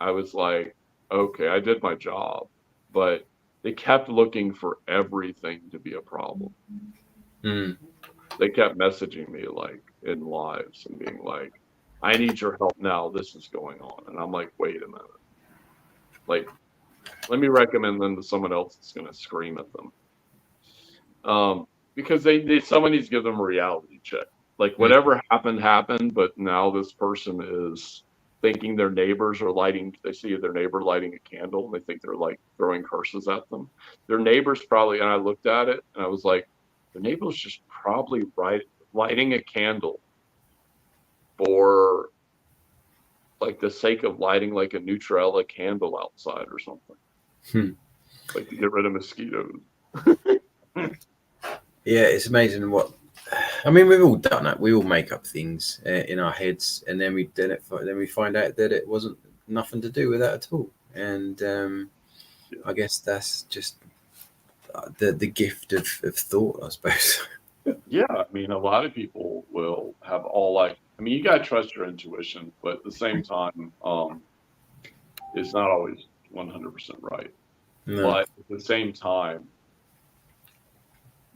I was like, okay, I did my job, but they kept looking for everything to be a problem. They kept messaging me like in lives and being like, I need your help now. This is going on. And I'm like, wait a minute. Like, let me recommend them to someone else that's going to scream at them. Because someone needs to give them a reality check. Like whatever happened, but now this person is thinking their neighbors are they see their neighbor lighting a candle and they think they're like throwing curses at them. Their neighbors probably, and I looked at it and I was like, the neighbor's just probably lighting a candle for like the sake of lighting like a Nutrella candle outside or something. like to get rid of mosquitoes. Yeah, it's amazing what. I mean, we've all done it. We all make up things in our heads, and then we find out that it wasn't nothing to do with that at all. And I guess that's just the gift of thought, I suppose. Yeah, I mean, a lot of people will have all like, I mean, you gotta trust your intuition, but at the same time, it's not always 100% right. No. But at the same time,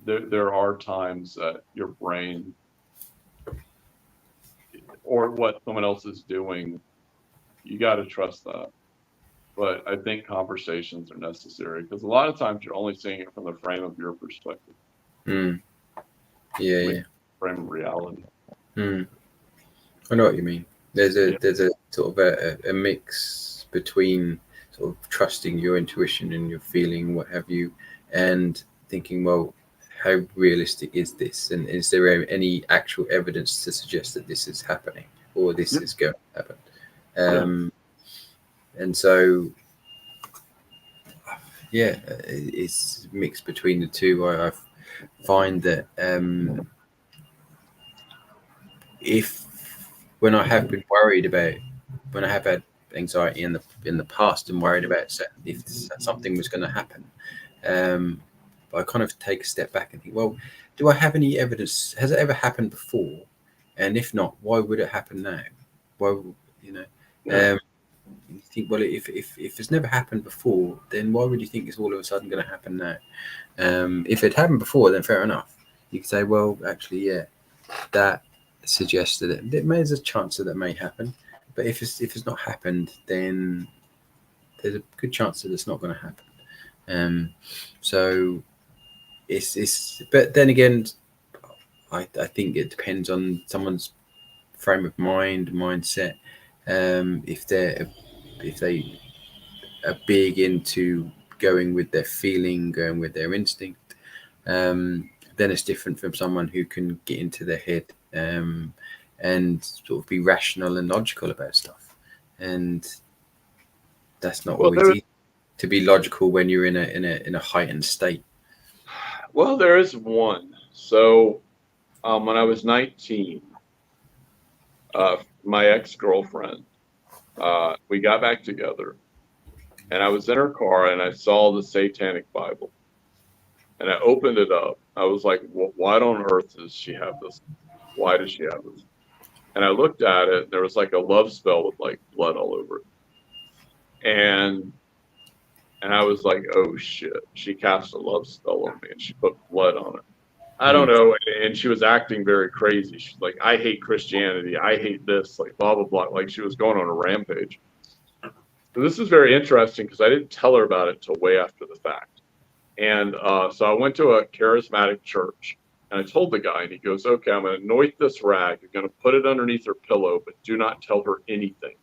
there are times that your brain or what someone else is doing, you got to trust that. But I think conversations are necessary because a lot of times you're only seeing it from the frame of your perspective, Mm. Yeah. frame of reality. Mm. I know what you mean. There's a sort of a mix between sort of trusting your intuition and your feeling, what have you, and thinking, well, how realistic is this, and is there any actual evidence to suggest that this is happening or this is going to happen? And so, yeah, it's mixed between the two. I find that if when I have been worried about, when I have had anxiety in the past and worried about if something was going to happen, I kind of take a step back and think, well, do I have any evidence? Has it ever happened before? And if not, why would it happen now? Why, you know? You think, well, if it's never happened before, then why would you think it's all of a sudden going to happen now? If it happened before, then fair enough. You could say, well, actually, yeah, that suggests that there's a chance that may happen. But if it's not happened, then there's a good chance that it's not going to happen. So it's but then again, I think it depends on someone's frame of mindset. If they are big into going with their feeling, going with their instinct, then it's different from someone who can get into their head and sort of be rational and logical about stuff. And that's not always easy to be logical when you're in a heightened state. Well, there is one. So when I was 19, my ex-girlfriend, we got back together, and I was in her car, and I saw the Satanic Bible, and I opened it up. I was like, well, why on earth does she have this? Why does she have this? And I looked at it, and there was like a love spell with like blood all over it. And I was like, oh shit, she cast a love spell on me and she put blood on it. I don't know. And she was acting very crazy. She's like, I hate Christianity. I hate this, like blah, blah, blah. Like she was going on a rampage. So this is very interesting because I didn't tell her about it till way after the fact. And so I went to a charismatic church and I told the guy, and he goes, okay, I'm going to anoint this rag. You're going to put it underneath her pillow, but do not tell her anything.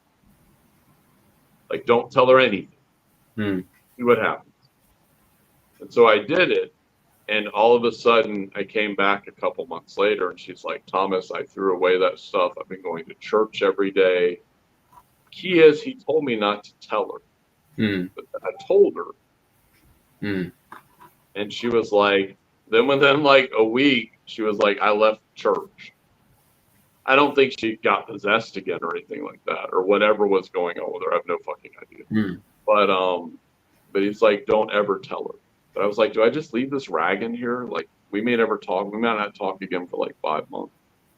Like, don't tell her anything. See what happens. And so I did it. And all of a sudden, I came back a couple months later, and she's like, Thomas, I threw away that stuff. I've been going to church every day. Key is, he told me not to tell her. But I told her. And she was like, then within like a week, she was like, I left church. I don't think she got possessed again or anything like that, or whatever was going on with her. I have no fucking idea. But he's like, don't ever tell her. But I was like, do I just leave this rag in here? Like, we may never talk. We might not talk again for like 5 months.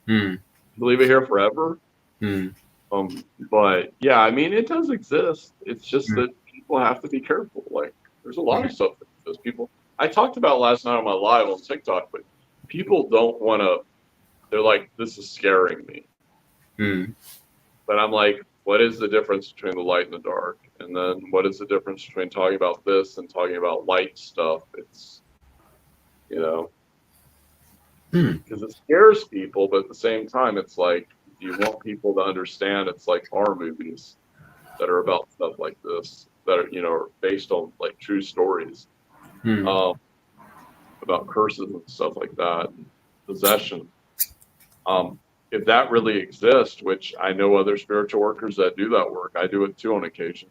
Leave it here forever. But yeah, I mean, it does exist. It's just that people have to be careful. Like, there's a lot of stuff that those people. I talked about last night on my live on TikTok, but people don't want to. They're like, this is scaring me. But I'm like, what is the difference between the light and the dark? And then what is the difference between talking about this and talking about light stuff? It's, because it scares people, but at the same time, it's like, you want people to understand it's like horror movies that are about stuff like this, that are, are based on like true stories about curses and stuff like that, and possession. If that really exists, which I know other spiritual workers that do that work, I do it too on occasion.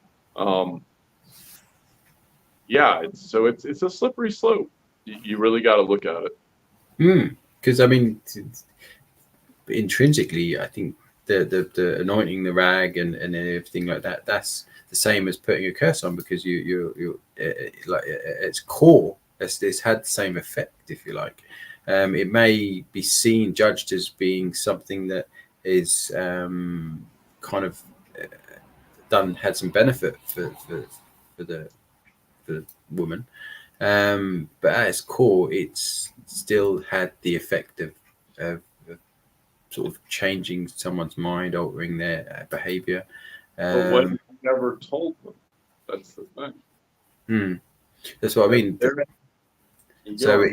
yeah, it's a slippery slope. You really got to look at it. Because I mean, intrinsically, I think the anointing the rag and everything like that, that's the same as putting a curse on, because you like at its core, it's had the same effect, if you like. It may be judged as being something that is kind of had some benefit for the woman, but at its core, it's still had the effect of sort of changing someone's mind, altering their behavior. But what if you never told them? That's the thing. That's what I mean. So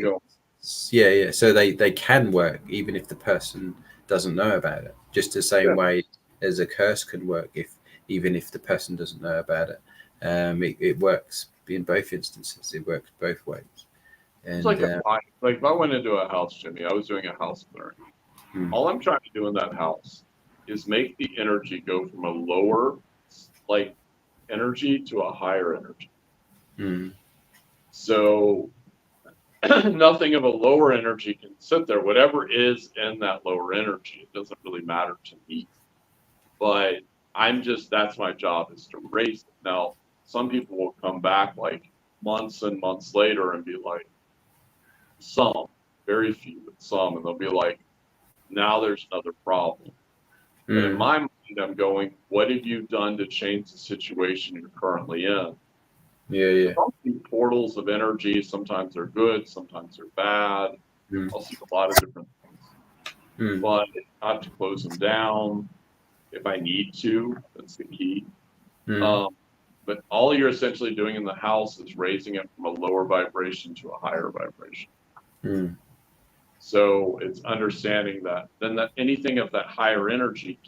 yeah. So they can work even if the person doesn't know about it. Just the same way as a curse can work even if the person doesn't know about it. It works in both instances. It works both ways. And, it's like like if I went into a house, Jimmy, I was doing a house clearing. All I'm trying to do in that house is make the energy go from a lower like energy to a higher energy. So nothing of a lower energy can sit there. Whatever is in that lower energy, it doesn't really matter to me. But that's my job, is to raise it. Now, some people will come back like months and months later and be like, some, very few, but some, and they'll be like, now there's another problem. But in my mind, I'm going, what have you done to change the situation you're currently in? Yeah. I'll see portals of energy. Sometimes they're good, sometimes they're bad. I'll see a lot of different things. But I have to close them down if I need to. That's the key. But all you're essentially doing in the house is raising it from a lower vibration to a higher vibration. So it's understanding that anything of that higher energy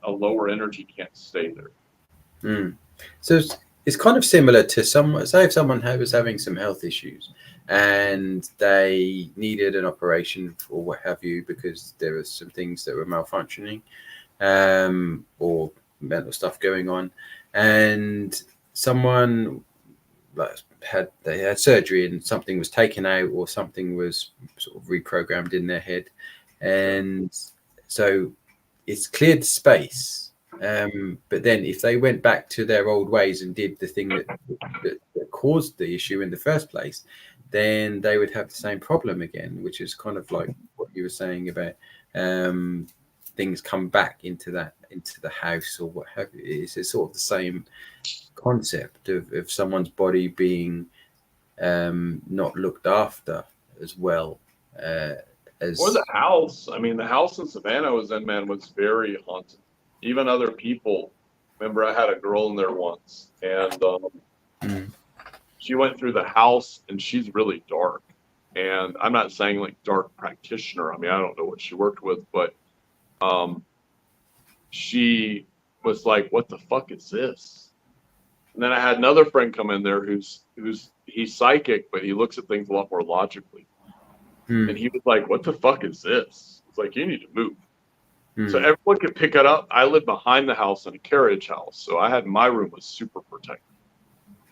a lower energy can't stay there. So it's kind of similar to say if someone was having some health issues and they needed an operation or what have you, because there were some things that were malfunctioning, or mental stuff going on, and someone they had surgery and something was taken out or something was sort of reprogrammed in their head, and so it's cleared the space. But then if they went back to their old ways and did the thing that caused the issue in the first place, then they would have the same problem again, which is kind of like what you were saying about things come back into the house or what have you. It's sort of the same concept of someone's body being not looked after as well as. Or the house. I mean, the house in Savannah I was in, man, was very haunted. Even other people. Remember, I had a girl in there once, and she went through the house, and she's really dark. And I'm not saying like dark practitioner. I mean, I don't know what she worked with, but she was like, "What the fuck is this?" And then I had another friend come in there he's psychic, but he looks at things a lot more logically. And he was like, "What the fuck is this?" It's like, you need to move. So everyone could pick it up. I lived behind the house in a carriage house, so my room was super protected.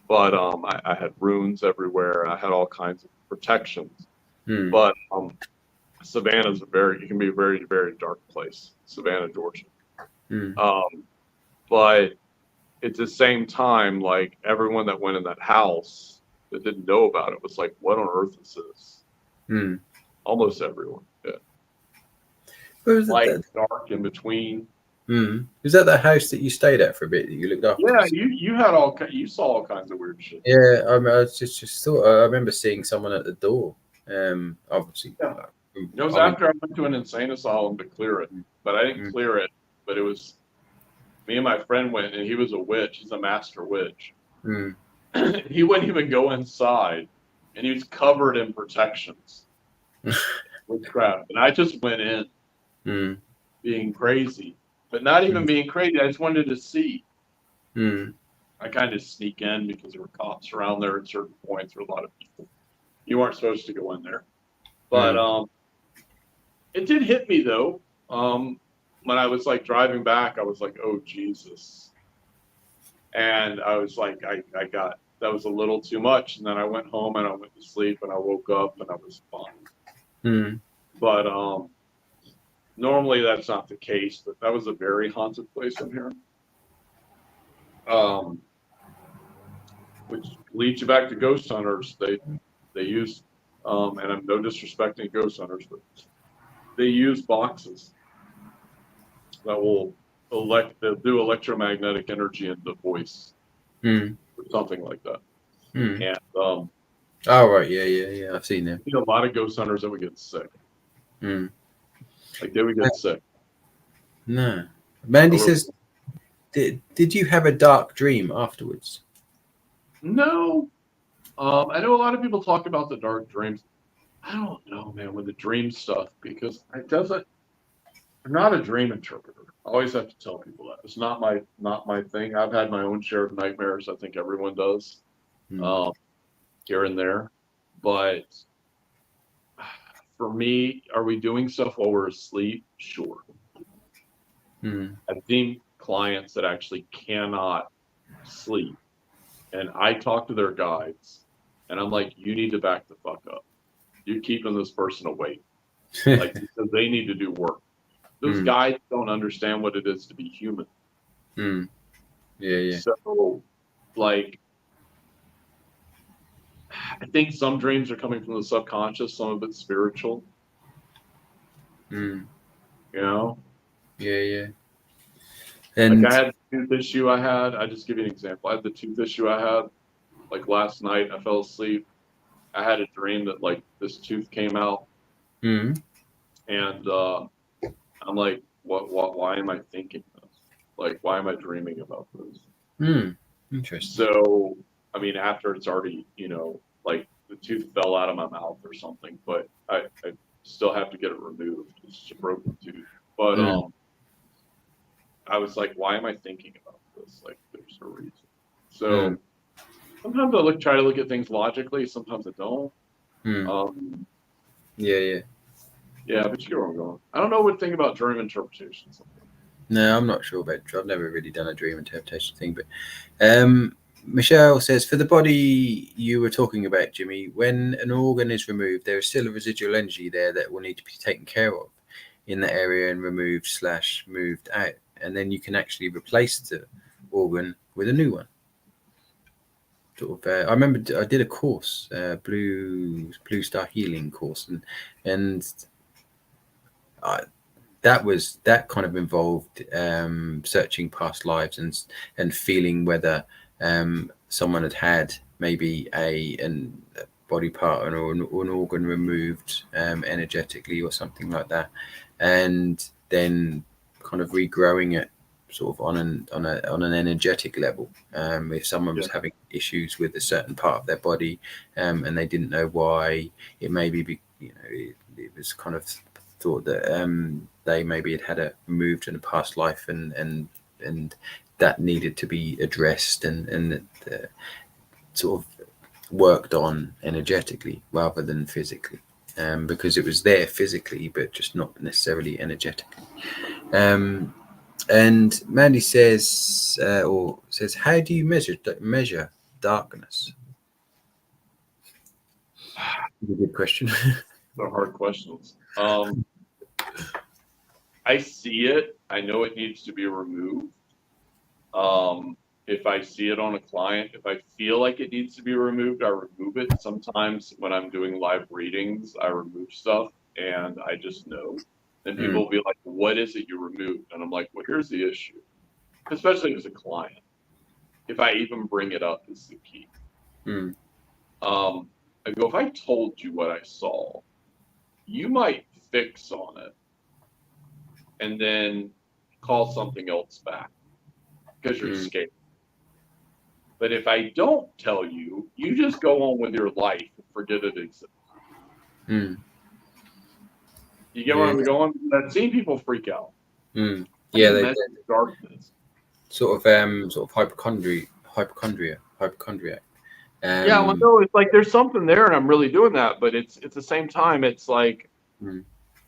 But I had runes everywhere. I had all kinds of protections. But Savannah's it can be a very, very dark place, Savannah, Georgia. But at the same time, like everyone that went in that house that didn't know about it was like, "What on earth is this?" Almost everyone. Yeah. Light, dark, in between. Is that the house that you stayed at for a bit that you looked after? Yeah, you saw all kinds of weird shit. Yeah, I mean, I just thought I remember seeing someone at the door. Obviously, it was after I went to an insane asylum to clear it, but I didn't clear it. But it was me and my friend went, and he was a witch. He's a master witch. He wouldn't even go inside, and he was covered in protections. Witchcraft, and I just went in, being crazy, but not even being crazy. I just wanted to see. I kind of sneak in because there were cops around there at certain points. There were a lot of people. You weren't supposed to go in there, but it did hit me though. When I was like driving back, I was like, "Oh Jesus!" And I was like, I got that was a little too much. And then I went home and I went to sleep and I woke up and I was fine. Mm. But normally that's not the case. But that was a very haunted place in here. Which leads you back to ghost hunters. They use, and I'm no disrespecting ghost hunters, but they use boxes that will they'll do electromagnetic energy into the voice Mm. or something like that. Mm. And Oh right, yeah. I've seen them. you know, a lot of ghost hunters that would get sick. Mm. Like they would get sick. No, Mandy I really- says, did you have a dark dream afterwards? No. I know a lot of people talk about the dark dreams. I don't know, man, with the dream stuff because it doesn't. I'm not a dream interpreter. I always have to tell people that it's not my thing. I've had my own share of nightmares. I think everyone does, Mm. here and there. But for me, are we doing stuff while we're asleep? Sure. Mm. I've seen clients that actually cannot sleep, and I talk to their guides, and I'm like, you need to back the fuck up. You're keeping this person awake, like because they need to do work. Those Mm. guys don't understand what it is to be human. Mm. Yeah. So, like, I think some dreams are coming from the subconscious, some of it's spiritual. Mm. You know, Yeah. And like I had the tooth issue. I just give you an example. I had the tooth issue I had. Like last night, I fell asleep. I had a dream that like this tooth came out, mm. and I'm like, what? Why am I thinking this? Like, why am I dreaming about this? Mm. Interesting. So, I mean, after it's already, you know, like the tooth fell out of my mouth or something, but I still have to get it removed. It's just a broken tooth. But I was like, why am I thinking about this? Like, there's a reason. So sometimes I try to look at things logically. Sometimes I don't. Mm. Yeah. Yeah, but you know where I'm going. I don't know what thing about dream interpretations. No, I'm not sure about. I've never really done a dream interpretation thing, but Michelle says, for the body you were talking about, Jimmy, when an organ is removed, there is still a residual energy there that will need to be taken care of in the area and removed/moved out, and then you can actually replace the organ with a new one. Sort of, I remember I did a course, Blue Star Healing course, and that kind of involved searching past lives and feeling whether someone had maybe a body part or an organ removed energetically or something like that, and then kind of regrowing it sort of on an energetic level. If someone was having issues with a certain part of their body and they didn't know why, it maybe it was kind of thought that they maybe had it removed in a past life and that needed to be addressed and sort of worked on energetically rather than physically, because it was there physically but just not necessarily energetically. And Mandy says how do you measure darkness? That's a good question. They're hard questions. I see it. I know it needs to be removed. If I see it on a client, if I feel like it needs to be removed, I remove it. Sometimes when I'm doing live readings, I remove stuff and I just know. And people will be like, what is it you removed? And I'm like, well, here's the issue. Especially as a client. If I even bring it up is the key. I go, if I told you what I saw, you might fix on it and then call something else back because you're scared. But if I don't tell you, you just go on with your life and forget it exists. You get where I'm going? I've seen people freak out. Yeah, they darkness. Sort of hypochondriac. Yeah, well, no, it's like there's something there, and I'm really doing that. But it's at the same time, it's like,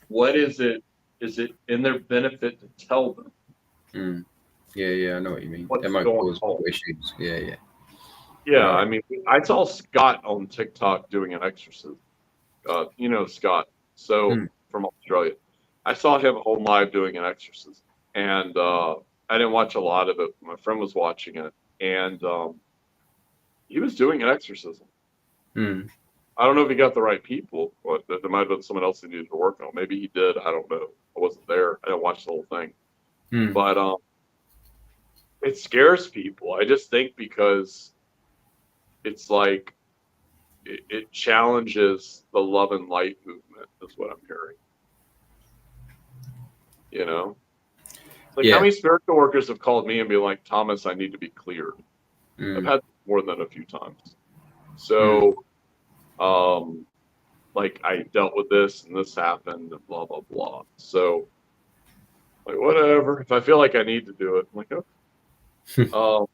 what is it? Is it in their benefit to tell them? Yeah, I know what you mean. What's It might going cause on? issues. Yeah. Yeah, Right. I mean, I saw Scott on TikTok doing an exorcism. You know Scott, so Hmm. from Australia. I saw him on live doing an exorcism, and I didn't watch a lot of it. My friend was watching it, and he was doing an exorcism. Hmm. I don't know if he got the right people, but there might have been someone else he needed to work on. Maybe he did. I don't know. I wasn't there. I didn't watch the whole thing, Hmm. but it scares people. I just think because it's like it challenges the love and light movement, is what I'm hearing. You know, it's like how Yeah. many spiritual workers have called me and be like, Thomas, I need to be cleared. I've Hmm. had more than a few times. Hmm. So, um, like I dealt with this and this happened and blah blah blah. So, like whatever. If I feel like I need to do it, I'm like, okay. Um,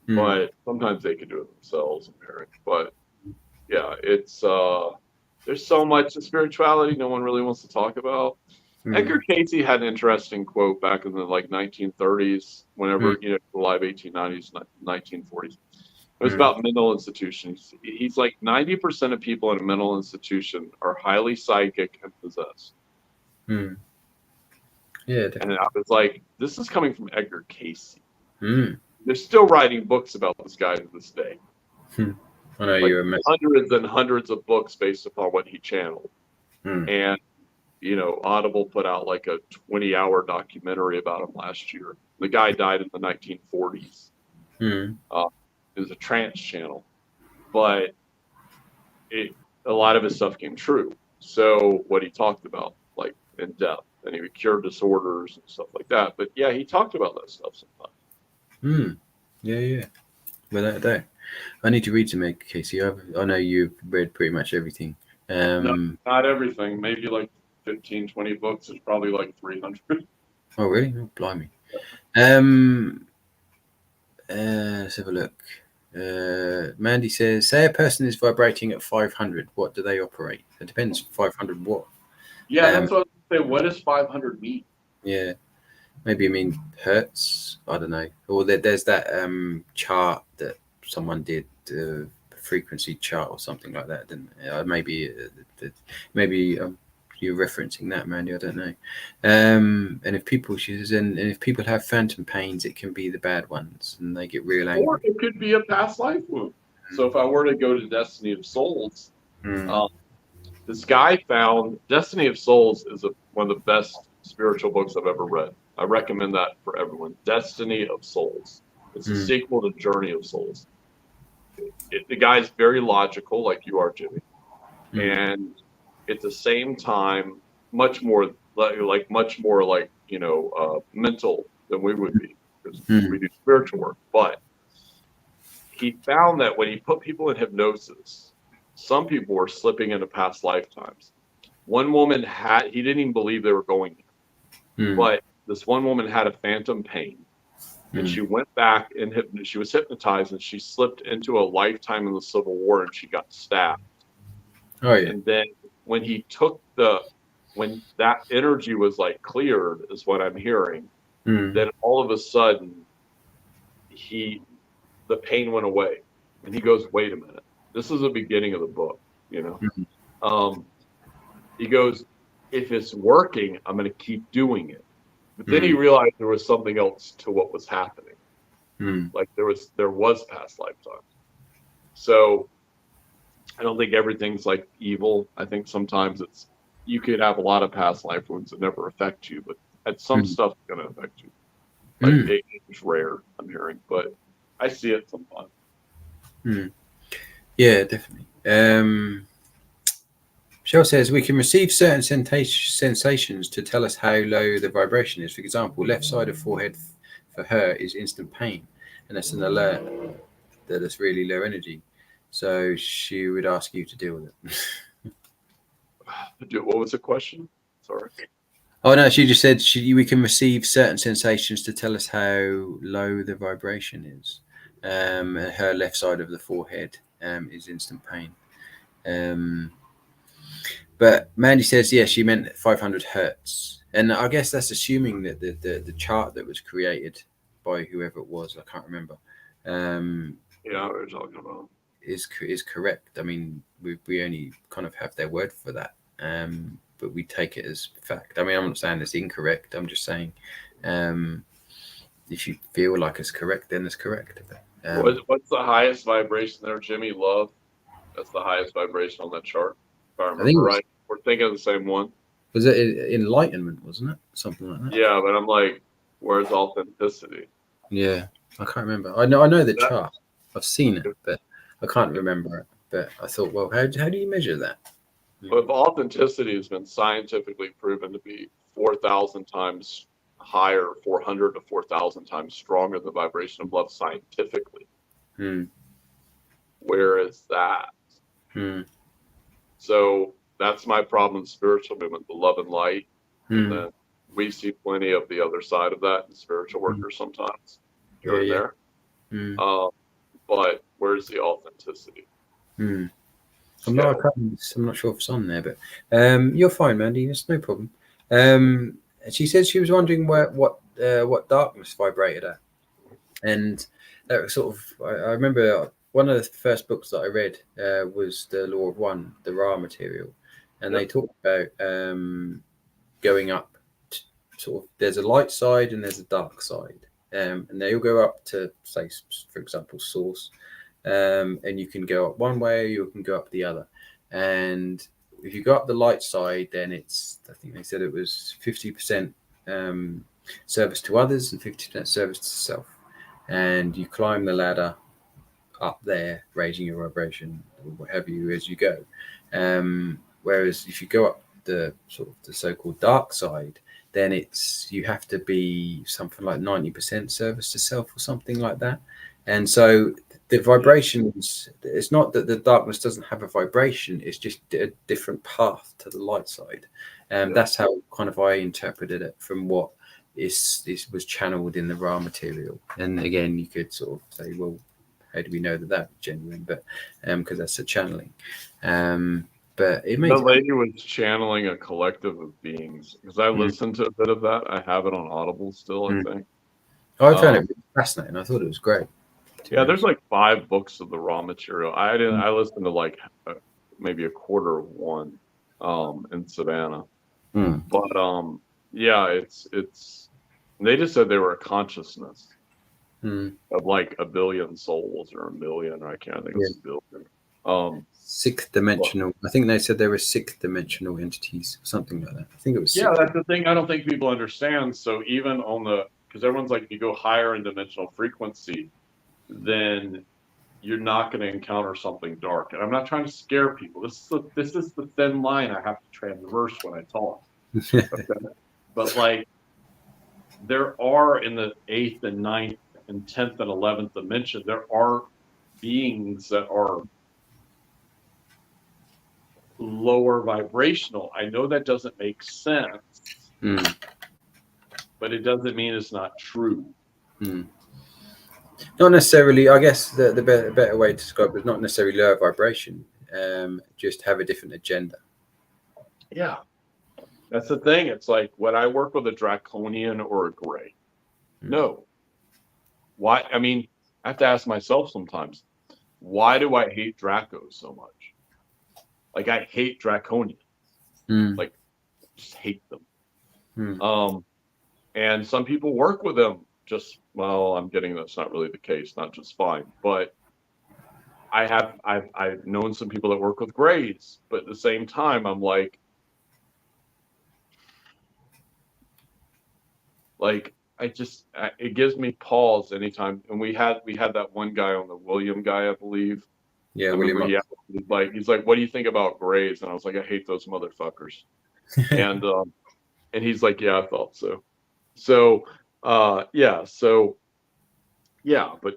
Hmm. but sometimes they can do it themselves, I'm hearing. But yeah, it's there's so much of spirituality no one really wants to talk about. Hmm. Edgar Casey had an interesting quote back in the like 1930s, Hmm. whenever the live 1890s, 1940s. It was Hmm. about mental institutions. He's like 90% of people in a mental institution are highly psychic and possessed. Hmm. Yeah. And Definitely. I was like, this is coming from Edgar Casey. Hmm. They're still writing books about this guy to this day, Hmm. I know like you're a mess. hundreds and hundreds of books based upon what he channeled. Hmm. And Audible put out like a 20-hour documentary about him last year. The guy died in the 1940s. Hmm. Uh, it was a trance channel, but it a lot of his stuff came true. So what he talked about, like in depth, and he would cure disorders and stuff like that. But yeah, he talked about that stuff sometimes. Hmm. Yeah. Yeah. Without a doubt. I need to read some Edgar Casey. I know you've read pretty much everything. No, Um. not everything. Maybe like 15, 20 books. There's probably like 300. Oh, really? Oh, blimey. Um. Let's have a look. Mandy says, say a person is vibrating at 500. What do they operate? It depends. 500 what? Yeah, Um. that's what I was gonna say. What does 500 mean? Yeah. Maybe I mean hertz. I don't know. Or there's that chart that someone did, frequency chart or something like that. Didn't maybe you're referencing that, Mandy. I don't know. And if people she says, and if people have phantom pains, it can be the bad ones, and they get real Or angry. it could be a past life wound. So if I were to go to Destiny of Souls, Mm, um, this guy found Destiny of Souls is one of the best spiritual books I've ever read. I recommend that for everyone. Destiny of Souls. It's a mm, sequel to Journey of Souls. The guy's very logical, like you are, Jimmy, mm, and at the same time, much more much more like mental than we would be because we mm, do spiritual work. But he found that when he put people in hypnosis, some people were slipping into past lifetimes. One woman he didn't even believe they were going there, mm, but this one woman had a phantom pain and mm. she went back and she was hypnotized and she slipped into a lifetime in the Civil War and she got stabbed. Oh yeah. And then when when that energy was like cleared, is what I'm hearing, Mm, then all of a sudden he the pain went away. And he goes, wait a minute. This is the beginning of the book, you know. mm, Um, he goes, if it's working, I'm going to keep doing it. But then he mm, realized there was something else to what was happening. mm, Like there was past lifetimes. So I don't think everything's like evil. I think sometimes you could have a lot of past life wounds that never affect you, but at some mm, stuff going to affect you. Like mm, it's rare, I'm hearing, but I see it sometimes. mm. Yeah, definitely. Michelle says we can receive certain sensations to tell us how low the vibration is. For example, left side of forehead for her is instant pain, and that's an alert that it's really low energy. So she would ask you to deal with it. What was the question? Sorry. Oh no, she just said we can receive certain sensations to tell us how low the vibration is. And her left side of the forehead is instant pain. But Mandy says, yeah, she meant 500 hertz. And I guess that's assuming that the chart that was created by whoever it was, I can't remember, Yeah, we're talking about. is correct. I mean, we only kind of have their word for that, but we take it as fact. I mean, I'm not saying it's incorrect. I'm just saying, if you feel like it's correct, then it's correct. What's the highest vibration there, Jimmy? Love. That's the highest vibration on that chart, if I I think remember it was, right. We're thinking of the same one. was it enlightenment, wasn't it? Something like that. Yeah, but I'm like, where's authenticity? Yeah, I can't remember. I know the That- chart. I've seen it, but I can't remember it. But I thought, well, how do you measure that? But authenticity has been scientifically proven to be 4,000 times higher, 400 to 4,000 times stronger than the vibration of love scientifically. Hmm. Where is that? Hmm. So that's my problem in spiritual movement, the love and light. And Hmm. then we see plenty of the other side of that in spiritual workers sometimes here and Yeah. there. Hmm. But where's the authenticity? Hmm. Scale. I'm not sure if it's on there, but you're fine, Mandy. It's no problem. She said she was wondering what darkness vibrated at, and that was sort of. I remember one of the first books that I read was The Law of One, the Ra material, and Yep. they talked about going up. Sort of, there's a light side and there's a dark side, and they all go up to, say, for example, source. And you can go up one way, or you can go up the other. And if you go up the light side, then it's, I think they said it was 50% service to others and 50% service to self. And you climb the ladder up there, raising your vibration, or what have you, as you go. Whereas if you go up the sort of the so-called dark side, then it's you have to be something like 90% service to self or something like that. And so the vibrations, it's not that the darkness doesn't have a vibration, it's just a different path to the light side. That's how kind of I interpreted it from what was channeled in the Ra material. And again, you could sort of say, well, how do we know that that's genuine? But because that's a channeling. But it makes The lady was channeling a collective of beings because I listened to a bit of that. I have it on Audible still, I think. I found it really fascinating. I thought it was great. Yeah, there's like 5 books of the Ra material. I listened to like maybe a quarter of one in Savannah. But yeah, it's they just said they were a consciousness of like a billion souls or a million, or I can't think it's a billion. Sixth dimensional. I think they said there were 6th dimensional entities, something like that. I think it was. Yeah, that's the thing I don't think people understand. So even on because everyone's like, if you go higher in dimensional frequency, then you're not going to encounter something dark. And I'm not trying to scare people. This is the thin line I have to traverse when I talk. Okay? But like, there are in the 8th and 9th and 10th and 11th dimension, there are beings that are lower vibrational. I know that doesn't make sense, but it doesn't mean it's not true. Not necessarily. I guess the better way to describe it is not necessarily lower vibration. Just have a different agenda. Yeah, that's the thing. It's like when I work with a draconian or a gray. No. Why? I mean, I have to ask myself sometimes, why do I hate Dracos so much? Like I hate draconians. Like just hate them. And some people work with them just, well, I'm getting that's not really the case, not just fine. But I've known some people that work with grays, but at the same time, I'm like it gives me pause anytime. And we had that one guy on the William guy, I believe. Yeah, William. He's like, what do you think about grays? And I was like, I hate those motherfuckers. and he's like, yeah, I thought so. So but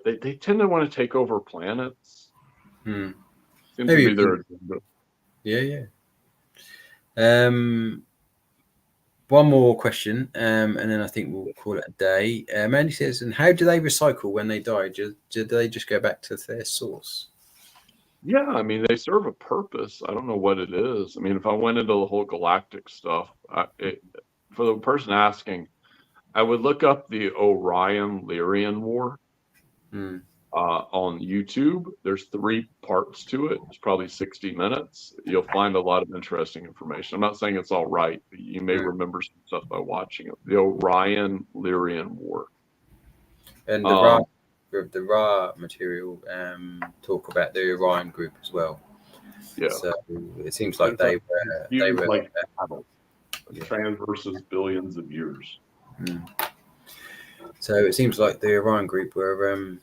they tend to want to take over planets. Seems to be their agenda. Yeah. One more question, and then I think we'll call it a day. Mandy says, and how do they recycle when they die? Do they just go back to their source? Yeah, I mean, they serve a purpose. I don't know what it is. I mean, if I went into the whole galactic stuff, for the person asking, I would look up the Orion-Lyrian War. on YouTube. There's 3 parts to it. It's probably 60 minutes. You'll find a lot of interesting information. I'm not saying it's all right, but you may remember some stuff by watching it. The Orion Lyrian War. And the Ra material talk about the Orion group as well. Yeah. So it seems like they were like battle. Trans versus billions of years. So it seems like the Orion group were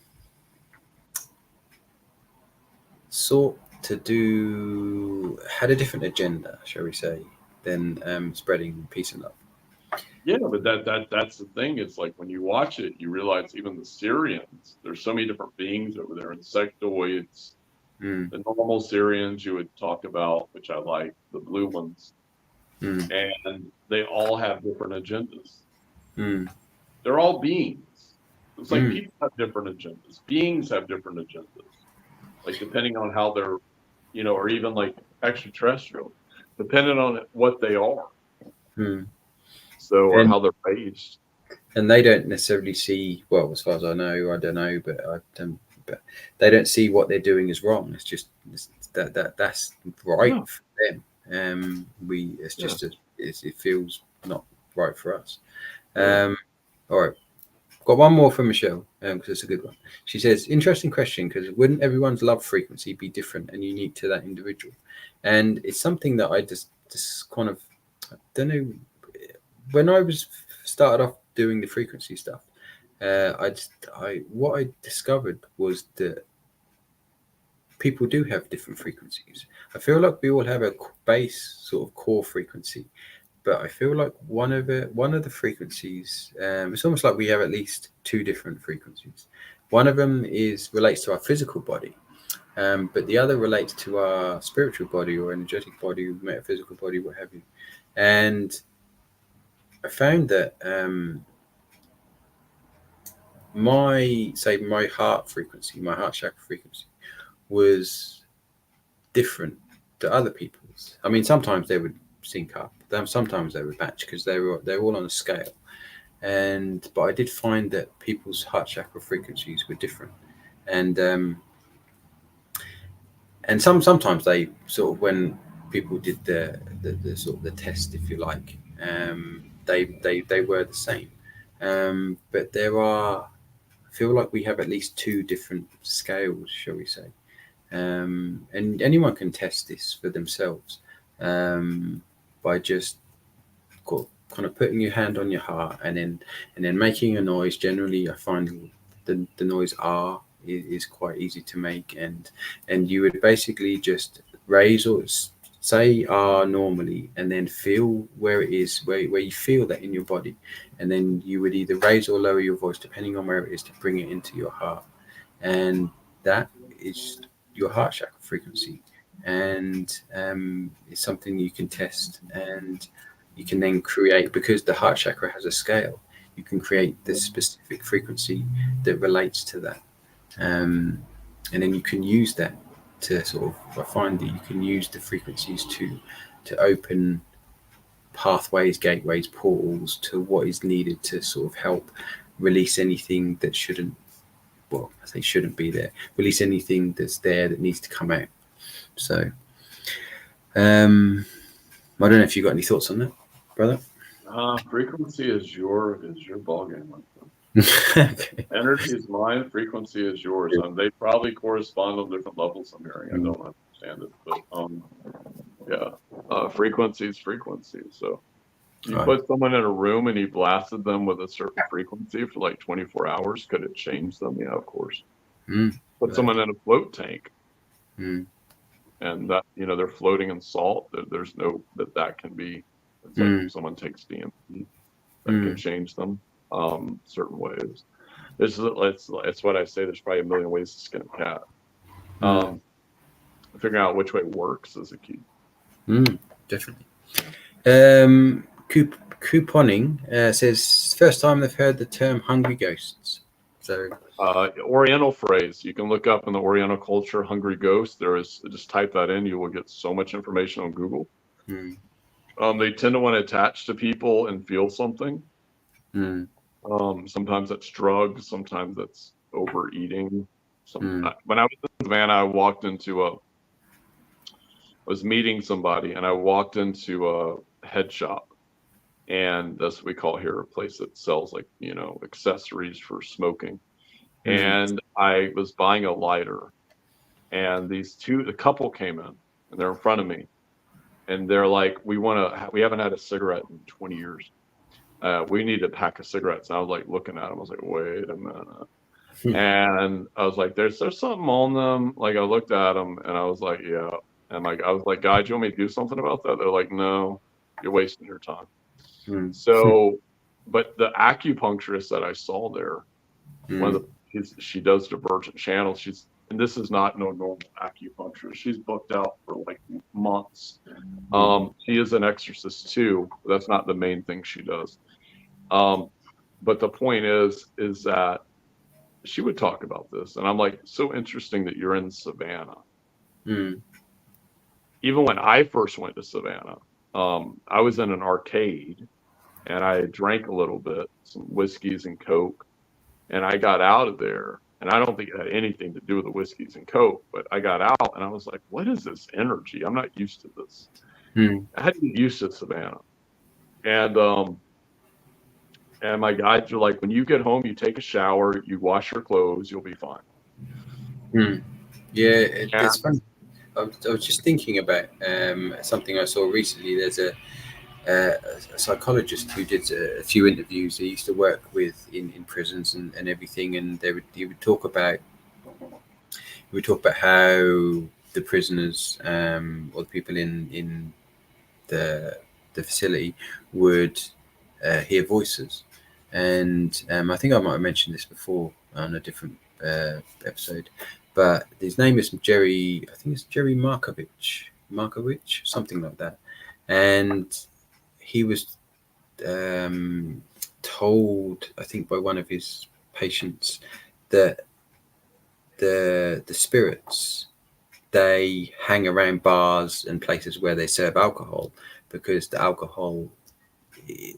had a different agenda, shall we say, than spreading peace and love. Yeah, but that's the thing. It's like when you watch it, you realize even the Syrians, there's so many different beings over there, insectoids, the normal Syrians you would talk about, which I like, the blue ones, and they all have different agendas. They're all beings. It's like people have different agendas. Beings have different agendas. Like depending on how they're, or even like extraterrestrial, depending on what they are. So, or how they're raised. And they don't necessarily see, well, as far as I know, I don't know, but they don't see what they're doing as wrong. It's just that's right for them. It's just it feels not right for us. All right. Got one more from Michelle, because it's a good one. She says, interesting question, because wouldn't everyone's love frequency be different and unique to that individual? And it's something that I just kind of, I don't know, when I started off doing the frequency stuff, what I discovered was that people do have different frequencies. I feel like we all have a base sort of core frequency, but I feel like one of the frequencies, it's almost like we have at least 2 different frequencies. One of them relates to our physical body, but the other relates to our spiritual body or energetic body, metaphysical body, what have you. And I found that my heart frequency, my heart chakra frequency, was different to other people's. I mean, sometimes they would sync up. Sometimes they would match because they're all on a scale. But I did find that people's heart chakra frequencies were different, and sometimes they sort of, when people did the sort of the test, if you like, they were the same. But I feel like we have at least 2 different scales, shall we say. And anyone can test this for themselves by just kind of putting your hand on your heart and then making a noise. Generally, I find the noise R is quite easy to make, and you would basically just raise or say R normally, and then feel where it is, where you feel that in your body, and then you would either raise or lower your voice depending on where it is to bring it into your heart, and that is your heart chakra frequency. And it's something you can test, and you can then create, because the heart chakra has a scale, you can create this specific frequency that relates to that, and then you can use that to sort of, I find that you can use the frequencies to open pathways, gateways, portals to what is needed to sort of help release anything that shouldn't be there, release anything that's there that needs to come out. So I don't know if you got any thoughts on that, brother. Frequency is your ballgame. Okay. Energy is mine, frequency is yours, and they probably correspond on different levels. I'm hearing. I don't understand it, but frequency is frequency. So you put someone in a room and you blasted them with a certain frequency for like 24 hours. Could it change them? Yeah, of course. Put someone in a float tank, and that, they're floating in salt. There's no that can be. It's like if someone takes DMT, that can change them certain ways. It's what I say. There's probably a million ways to skin a cat. Figuring out which way works is a key. Definitely. Couponing says first time they've heard the term hungry ghosts. So Oriental phrase. You can look up in the Oriental culture, hungry ghost. Just type that in. You will get so much information on Google. They tend to want to attach to people and feel something. Sometimes that's drugs. Sometimes that's overeating. When I was in Savannah, I was meeting somebody, and I walked into a head shop, and that's what we call here a place that sells like accessories for smoking. And I was buying a lighter, and the couple came in, and they're in front of me, and they're like, we haven't had a cigarette in 20 years. We need a pack of cigarettes. And I was like looking at them. I was like, wait a minute. And I was like, there's something on them. Like I looked at them, and I was like, yeah. And like I was like, guys, you want me to do something about that? They're like, no, you're wasting your time. So, but the acupuncturist that I saw there, she does divergent channels. And this is not no normal acupuncturist. She's booked out for like months. She is an exorcist too. But that's not the main thing she does. But the point is that she would talk about this, and I'm like, so interesting that you're in Savannah. Even when I first went to Savannah, I was in an arcade, and I drank a little bit, some whiskeys and Coke, and I got out of there. And I don't think it had anything to do with the whiskeys and Coke, but I got out, and I was like, what is this energy? I'm not used to this. I had to get used to Savannah. And my guides are like, when you get home, you take a shower, you wash your clothes, you'll be fine. Yeah, it's funny. I was just thinking about something I saw recently. There's a psychologist who did a few interviews. He used to work with in prisons and everything, and he would talk about how the prisoners or the people in the facility would hear voices. And I think I might have mentioned this before on a different episode, but his name is Jerry. I think it's Jerry Markovich, something like that. And he was told, I think, by one of his patients that the spirits, they hang around bars and places where they serve alcohol, because the alcohol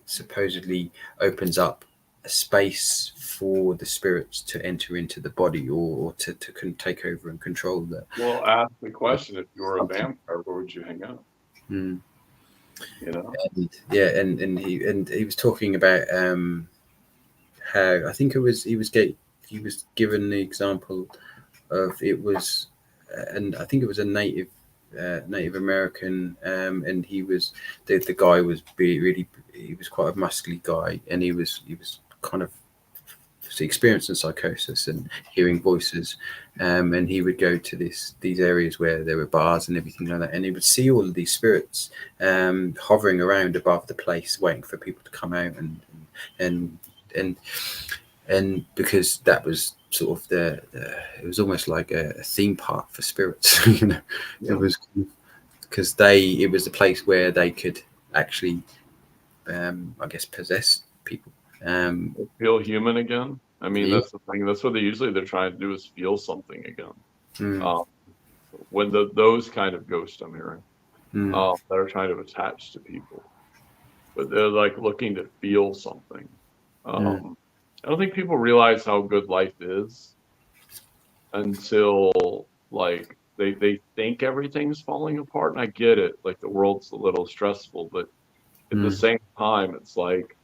supposedly opens up a space for the spirits to enter into the body or to take over and control the. Well, ask the question: if you were a vampire, where would you hang out? And he was talking about how, I think it was, he was given the example of, it was and I think it was a Native American, and he was the guy was really, he was quite a muscly guy, and he was kind of experiencing psychosis and hearing voices, and he would go to these areas where there were bars and everything like that, and he would see all of these spirits hovering around above the place, waiting for people to come out, and because that was sort of it was almost like a theme park for spirits, It was because it was a place where they could actually, I guess, possess people, feel human again. I mean, that's the thing. That's what they're trying to do, is feel something again. When those kind of ghosts I'm hearing, that are trying to attach to people, but they're like looking to feel something. I don't think people realize how good life is until like they think everything's falling apart. And I get it, like the world's a little stressful, but at the same time, it's like,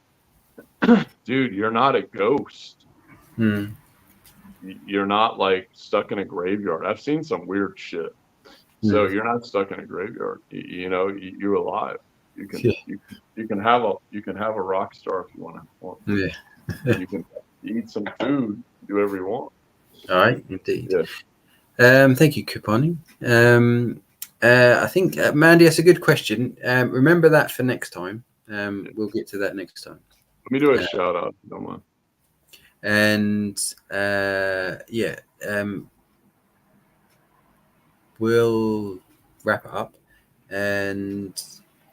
dude, you're not a ghost. You're not like stuck in a graveyard. I've seen some weird shit. So you're not stuck in a graveyard. You're alive. You can have a rock star if you want. You can eat some food, do whatever you want. All right, indeed. Yeah. Thank you, Kupani. I think Mandy, that's a good question. Remember that for next time. We'll get to that next time. Let me do a shout out, if you don't mind. And we'll wrap it up. And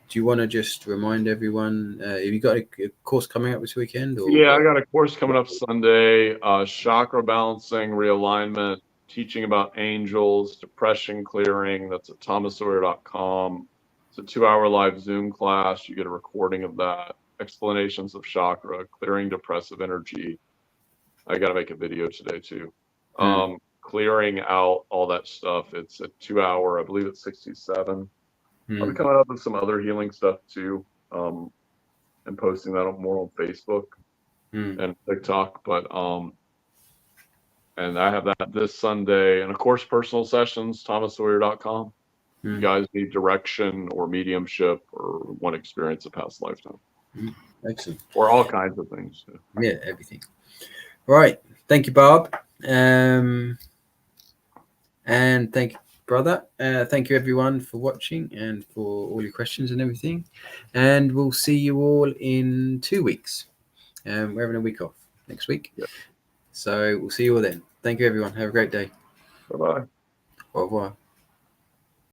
do you want to just remind everyone, have you got a course coming up this weekend? Or I got a course coming up Sunday, chakra balancing, realignment, teaching about angels, depression clearing. That's at thomassawyer.com. It's a 2-hour live Zoom class. You get a recording of that. Explanations of chakra, clearing depressive energy. I got to make a video today too. clearing out all that stuff. It's a 2 hour, I believe it's 67. I'll be Mm. coming up with some other healing stuff too, and posting that more on Facebook Mm. and TikTok. But and I have that this Sunday, and of course, personal sessions, thomassawyer.com. You Mm. guys need direction or mediumship or want to experience a past lifetime Excellent. or all kinds of things. Yeah, everything. Right. Thank you, Bob. And thank you, brother. Thank you, everyone, for watching and for all your questions and everything. And we'll see you all in 2 weeks. We're having a week off next week. Yeah. So we'll see you all then. Thank you, everyone. Have a great day. Bye bye. Au revoir.